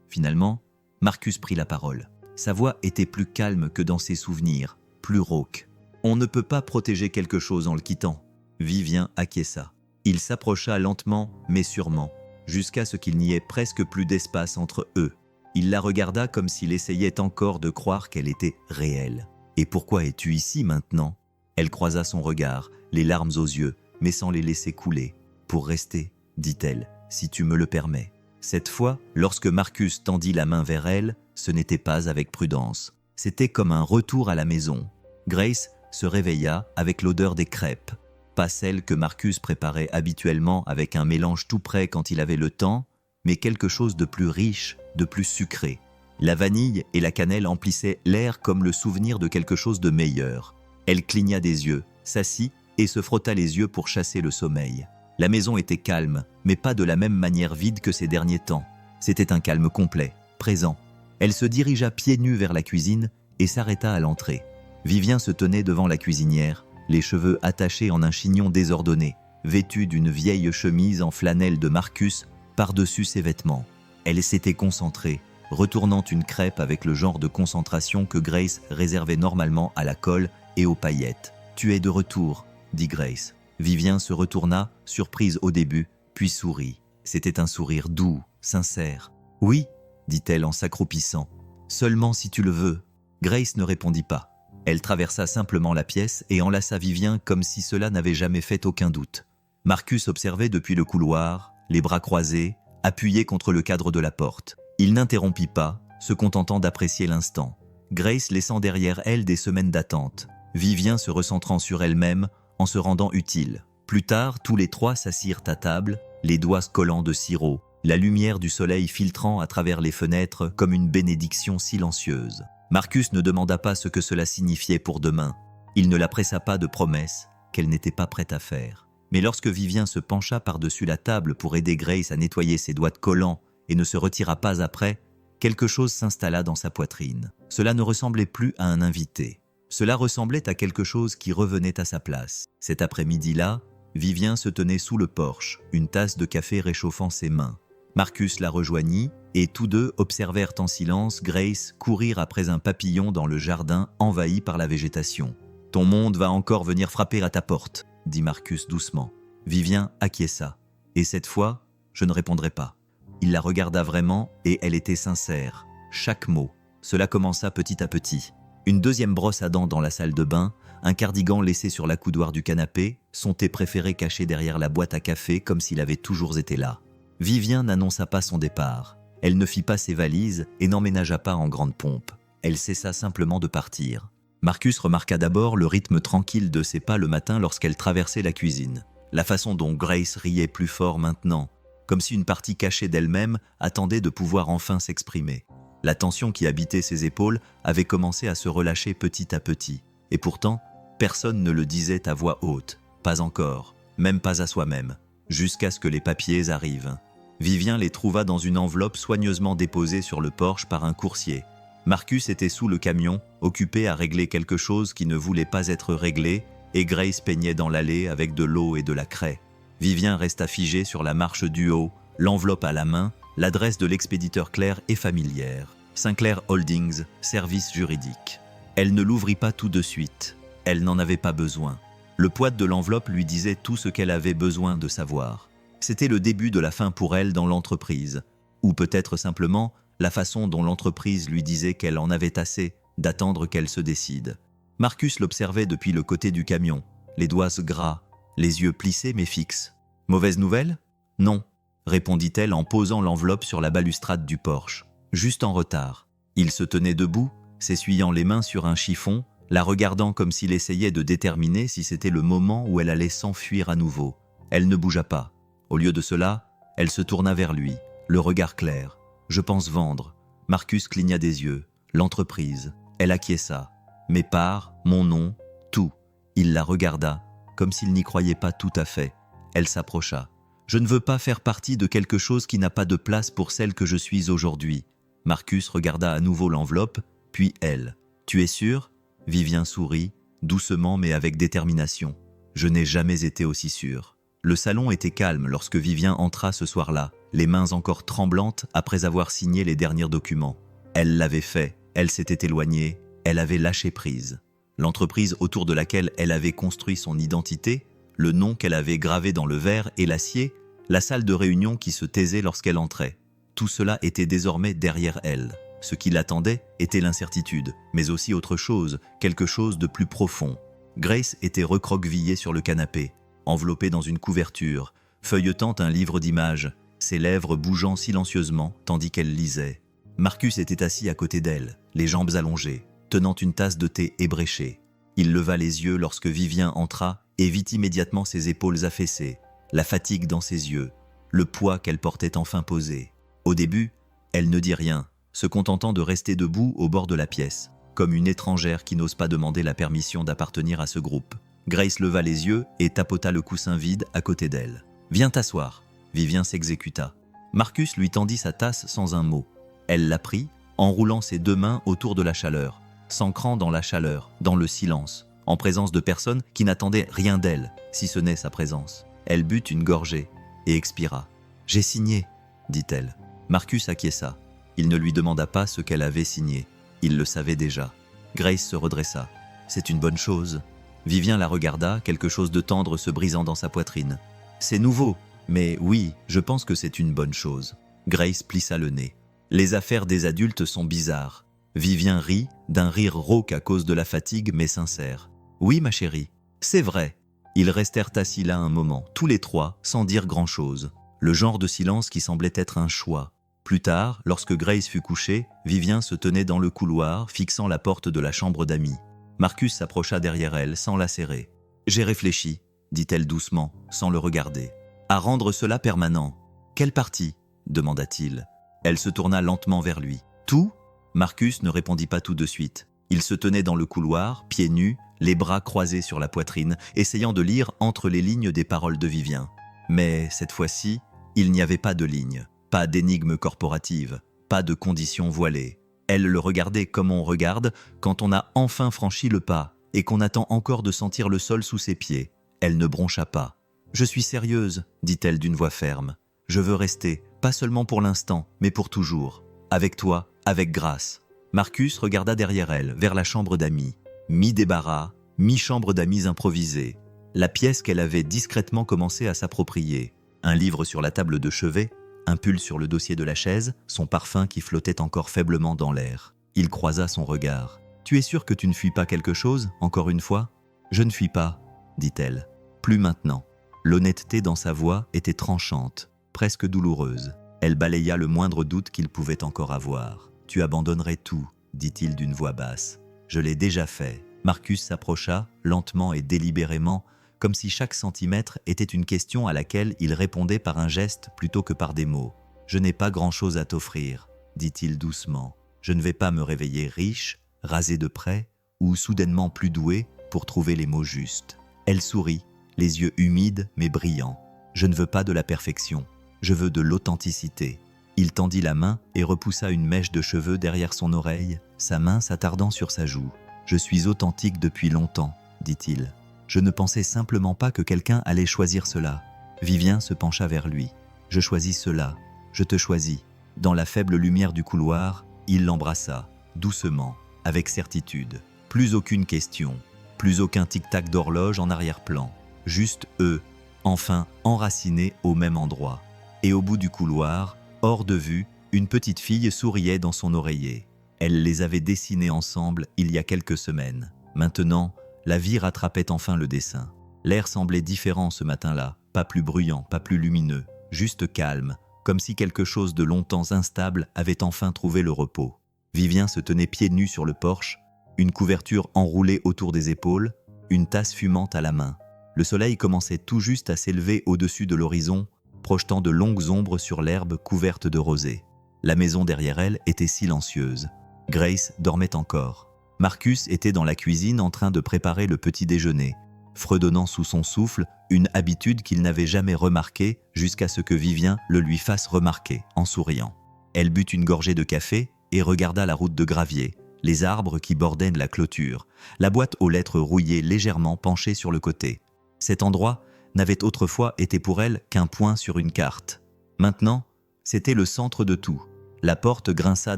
Finalement, Marcus prit la parole. Sa voix était plus calme que dans ses souvenirs, plus rauque. « On ne peut pas protéger quelque chose en le quittant. » Vivien acquiesça. Il s'approcha lentement mais sûrement, jusqu'à ce qu'il n'y ait presque plus d'espace entre eux. Il la regarda comme s'il essayait encore de croire qu'elle était réelle. « Et pourquoi es-tu ici maintenant ?» Elle croisa son regard, les larmes aux yeux, mais sans les laisser couler. « Pour rester, dit-elle, si tu me le permets. » Cette fois, lorsque Marcus tendit la main vers elle, ce n'était pas avec prudence. C'était comme un retour à la maison. Grace se réveilla avec l'odeur des crêpes. Pas celle que Marcus préparait habituellement avec un mélange tout prêt quand il avait le temps, mais quelque chose de plus riche, de plus sucré. La vanille et la cannelle emplissaient l'air comme le souvenir de quelque chose de meilleur. Elle cligna des yeux, s'assit et se frotta les yeux pour chasser le sommeil. La maison était calme, mais pas de la même manière vide que ces derniers temps. C'était un calme complet, présent. Elle se dirigea pieds nus vers la cuisine et s'arrêta à l'entrée. Vivien se tenait devant la cuisinière, les cheveux attachés en un chignon désordonné, vêtue d'une vieille chemise en flanelle de Marcus par-dessus ses vêtements. Elle s'était concentrée, retournant une crêpe avec le genre de concentration que Grace réservait normalement à la colle et aux paillettes. « Tu es de retour », dit Grace. Vivien se retourna, surprise au début, puis sourit. C'était un sourire doux, sincère. « Oui », dit-elle en s'accroupissant. « Seulement si tu le veux. » Grace ne répondit pas. Elle traversa simplement la pièce et enlaça Vivien comme si cela n'avait jamais fait aucun doute. Marcus observait depuis le couloir, les bras croisés, appuyé contre le cadre de la porte. Il n'interrompit pas, se contentant d'apprécier l'instant. Grace laissant derrière elle des semaines d'attente. Vivien se recentrant sur elle-même, en se rendant utile. Plus tard, tous les trois s'assirent à table, les doigts collants de sirop, la lumière du soleil filtrant à travers les fenêtres comme une bénédiction silencieuse. Marcus ne demanda pas ce que cela signifiait pour demain. Il ne la pressa pas de promesses qu'elle n'était pas prête à faire. Mais lorsque Vivien se pencha par-dessus la table pour aider Grace à nettoyer ses doigts collants et ne se retira pas après, quelque chose s'installa dans sa poitrine. Cela ne ressemblait plus à un invité. Cela ressemblait à quelque chose qui revenait à sa place. Cet après-midi-là, Vivien se tenait sous le porche, une tasse de café réchauffant ses mains. Marcus la rejoignit et tous deux observèrent en silence Grace courir après un papillon dans le jardin envahi par la végétation. « Ton monde va encore venir frapper à ta porte », dit Marcus doucement. Vivien acquiesça. « Et cette fois, je ne répondrai pas. » Il la regarda vraiment et elle était sincère. Chaque mot. Cela commença petit à petit. Une deuxième brosse à dents dans la salle de bain, un cardigan laissé sur l'accoudoir du canapé, son thé préféré caché derrière la boîte à café comme s'il avait toujours été là. Vivien n'annonça pas son départ. Elle ne fit pas ses valises et n'emménagea pas en grande pompe. Elle cessa simplement de partir. Marcus remarqua d'abord le rythme tranquille de ses pas le matin lorsqu'elle traversait la cuisine. La façon dont Grace riait plus fort maintenant, comme si une partie cachée d'elle-même attendait de pouvoir enfin s'exprimer. La tension qui habitait ses épaules avait commencé à se relâcher petit à petit. Et pourtant, personne ne le disait à voix haute. Pas encore, même pas à soi-même, jusqu'à ce que les papiers arrivent. Vivien les trouva dans une enveloppe soigneusement déposée sur le porche par un coursier. Marcus était sous le camion, occupé à régler quelque chose qui ne voulait pas être réglé, et Grace peignait dans l'allée avec de l'eau et de la craie. Vivien resta figé sur la marche du haut, l'enveloppe à la main, l'adresse de l'expéditeur claire et familière. Sinclair Holdings, service juridique. Elle ne l'ouvrit pas tout de suite. Elle n'en avait pas besoin. Le poids de l'enveloppe lui disait tout ce qu'elle avait besoin de savoir. C'était le début de la fin pour elle dans l'entreprise. Ou peut-être simplement la façon dont l'entreprise lui disait qu'elle en avait assez d'attendre qu'elle se décide. Marcus l'observait depuis le côté du camion, les doigts gras, les yeux plissés mais fixes. « Mauvaise nouvelle ? » ?»« Non, » répondit-elle en posant l'enveloppe sur la balustrade du porche. Juste en retard. Il se tenait debout, s'essuyant les mains sur un chiffon, la regardant comme s'il essayait de déterminer si c'était le moment où elle allait s'enfuir à nouveau. Elle ne bougea pas. Au lieu de cela, elle se tourna vers lui, le regard clair. « Je pense vendre. » Marcus cligna des yeux. « L'entreprise. » Elle acquiesça. « Mes parts, mon nom, tout. » Il la regarda, comme s'il n'y croyait pas tout à fait. Elle s'approcha. « Je ne veux pas faire partie de quelque chose qui n'a pas de place pour celle que je suis aujourd'hui. » Marcus regarda à nouveau l'enveloppe, puis elle. « Tu es sûr ?» Vivien sourit, doucement mais avec détermination. « Je n'ai jamais été aussi sûr. » Le salon était calme lorsque Vivien entra ce soir-là, les mains encore tremblantes après avoir signé les derniers documents. Elle l'avait fait, elle s'était éloignée, elle avait lâché prise. L'entreprise autour de laquelle elle avait construit son identité, le nom qu'elle avait gravé dans le verre et l'acier, la salle de réunion qui se taisait lorsqu'elle entrait. Tout cela était désormais derrière elle. Ce qui l'attendait était l'incertitude, mais aussi autre chose, quelque chose de plus profond. Grace était recroquevillée sur le canapé, enveloppée dans une couverture, feuilletant un livre d'images, ses lèvres bougeant silencieusement tandis qu'elle lisait. Marcus était assis à côté d'elle, les jambes allongées, tenant une tasse de thé ébréchée. Il leva les yeux lorsque Vivien entra et vit immédiatement ses épaules affaissées, la fatigue dans ses yeux, le poids qu'elle portait enfin posé. Au début, elle ne dit rien, se contentant de rester debout au bord de la pièce, comme une étrangère qui n'ose pas demander la permission d'appartenir à ce groupe. Grace leva les yeux et tapota le coussin vide à côté d'elle. « Viens t'asseoir !» Vivien s'exécuta. Marcus lui tendit sa tasse sans un mot. Elle la prit, enroulant ses deux mains autour de la chaleur, s'ancrant dans la chaleur, dans le silence, en présence de personnes qui n'attendaient rien d'elle, si ce n'est sa présence. Elle but une gorgée et expira. « J'ai signé !» dit-elle. Marcus acquiesça. Il ne lui demanda pas ce qu'elle avait signé. Il le savait déjà. Grace se redressa. « C'est une bonne chose. » Vivien la regarda, quelque chose de tendre se brisant dans sa poitrine. « C'est nouveau, mais oui, je pense que c'est une bonne chose. » Grace plissa le nez. « Les affaires des adultes sont bizarres. » Vivien rit, d'un rire rauque à cause de la fatigue, mais sincère. « Oui, ma chérie, c'est vrai. » Ils restèrent assis là un moment, tous les trois, sans dire grand-chose. Le genre de silence qui semblait être un choix. Plus tard, lorsque Grace fut couchée, Vivien se tenait dans le couloir, fixant la porte de la chambre d'amis. Marcus s'approcha derrière elle, sans la serrer. « J'ai réfléchi, » dit-elle doucement, sans le regarder. « À rendre cela permanent. »« Quelle partie ?» demanda-t-il. Elle se tourna lentement vers lui. « Tout ?» Marcus ne répondit pas tout de suite. Il se tenait dans le couloir, pieds nus, les bras croisés sur la poitrine, essayant de lire entre les lignes des paroles de Vivien. Mais cette fois-ci, il n'y avait pas de lignes, pas d'énigme corporative, pas de conditions voilées. Elle le regardait comme on regarde quand on a enfin franchi le pas et qu'on attend encore de sentir le sol sous ses pieds. Elle ne broncha pas. « Je suis sérieuse, » dit-elle d'une voix ferme. « Je veux rester, pas seulement pour l'instant, mais pour toujours. Avec toi, avec Grace. » Marcus regarda derrière elle, vers la chambre d'amis. Mi-débarras, mi-chambre d'amis improvisée. La pièce qu'elle avait discrètement commencé à s'approprier. Un livre sur la table de chevet, un pull sur le dossier de la chaise, son parfum qui flottait encore faiblement dans l'air. Il croisa son regard. « Tu es sûr que tu ne fuis pas quelque chose, encore une fois ? Je ne fuis pas, dit-elle. Plus maintenant. L'honnêteté dans sa voix était tranchante, presque douloureuse. Elle balaya le moindre doute qu'il pouvait encore avoir. Tu abandonnerais tout, dit-il d'une voix basse. Je l'ai déjà fait. Marcus s'approcha, lentement et délibérément, comme si chaque centimètre était une question à laquelle il répondait par un geste plutôt que par des mots. Je n'ai pas grand-chose à t'offrir, dit-il doucement. Je ne vais pas me réveiller riche, rasé de près, ou soudainement plus doué pour trouver les mots justes. Elle sourit, les yeux humides mais brillants. Je ne veux pas de la perfection, je veux de l'authenticité. Il tendit la main et repoussa une mèche de cheveux derrière son oreille, sa main s'attardant sur sa joue. Je suis authentique depuis longtemps, dit-il. Je ne pensais simplement pas que quelqu'un allait choisir cela. Vivien se pencha vers lui. Je choisis cela, je te choisis. Dans la faible lumière du couloir, il l'embrassa, doucement, avec certitude. Plus aucune question, plus aucun tic-tac d'horloge en arrière-plan. Juste eux, enfin enracinés au même endroit. Et au bout du couloir, hors de vue, une petite fille souriait dans son oreiller. Elle les avait dessinés ensemble il y a quelques semaines. Maintenant, la vie rattrapait enfin le dessin. L'air semblait différent ce matin-là, pas plus bruyant, pas plus lumineux, juste calme, comme si quelque chose de longtemps instable avait enfin trouvé le repos. Vivien se tenait pieds nus sur le porche, une couverture enroulée autour des épaules, une tasse fumante à la main. Le soleil commençait tout juste à s'élever au-dessus de l'horizon, projetant de longues ombres sur l'herbe couverte de rosée. La maison derrière elle était silencieuse. Grace dormait encore. Marcus était dans la cuisine en train de préparer le petit déjeuner, fredonnant sous son souffle une habitude qu'il n'avait jamais remarquée jusqu'à ce que Vivien le lui fasse remarquer en souriant. Elle but une gorgée de café et regarda la route de gravier, les arbres qui bordaient la clôture, la boîte aux lettres rouillée légèrement penchée sur le côté. Cet endroit n'avait autrefois été pour elle qu'un point sur une carte. Maintenant, c'était le centre de tout. La porte grinça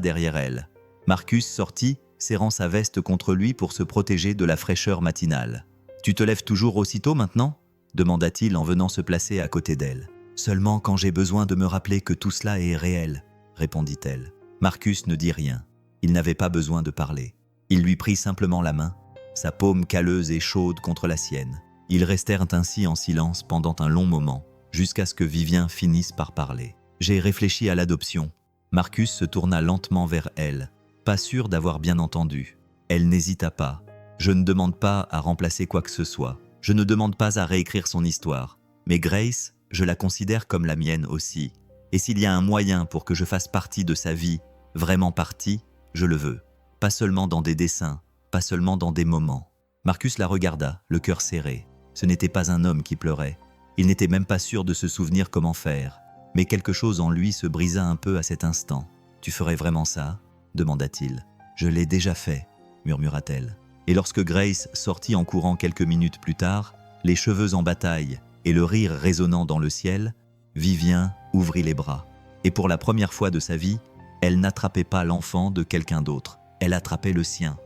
derrière elle. Marcus sortit, serrant sa veste contre lui pour se protéger de la fraîcheur matinale. « Tu te lèves toujours aussitôt maintenant ?» demanda-t-il en venant se placer à côté d'elle. « Seulement quand j'ai besoin de me rappeler que tout cela est réel, » répondit-elle. Marcus ne dit rien. Il n'avait pas besoin de parler. Il lui prit simplement la main, sa paume calleuse et chaude contre la sienne. Ils restèrent ainsi en silence pendant un long moment, jusqu'à ce que Vivien finisse par parler. « J'ai réfléchi à l'adoption. » Marcus se tourna lentement vers elle, pas sûr d'avoir bien entendu. Elle n'hésita pas. « Je ne demande pas à remplacer quoi que ce soit. Je ne demande pas à réécrire son histoire. Mais Grace, je la considère comme la mienne aussi. Et s'il y a un moyen pour que je fasse partie de sa vie, vraiment partie, je le veux. Pas seulement dans des dessins, pas seulement dans des moments. » Marcus la regarda, le cœur serré. Ce n'était pas un homme qui pleurait. Il n'était même pas sûr de se souvenir comment faire. Mais quelque chose en lui se brisa un peu à cet instant. « Tu ferais vraiment ça ?» demanda-t-il. « Je l'ai déjà fait, » murmura-t-elle. Et lorsque Grace sortit en courant quelques minutes plus tard, les cheveux en bataille et le rire résonnant dans le ciel, Vivien ouvrit les bras. Et pour la première fois de sa vie, elle n'attrapait pas l'enfant de quelqu'un d'autre. Elle attrapait le sien.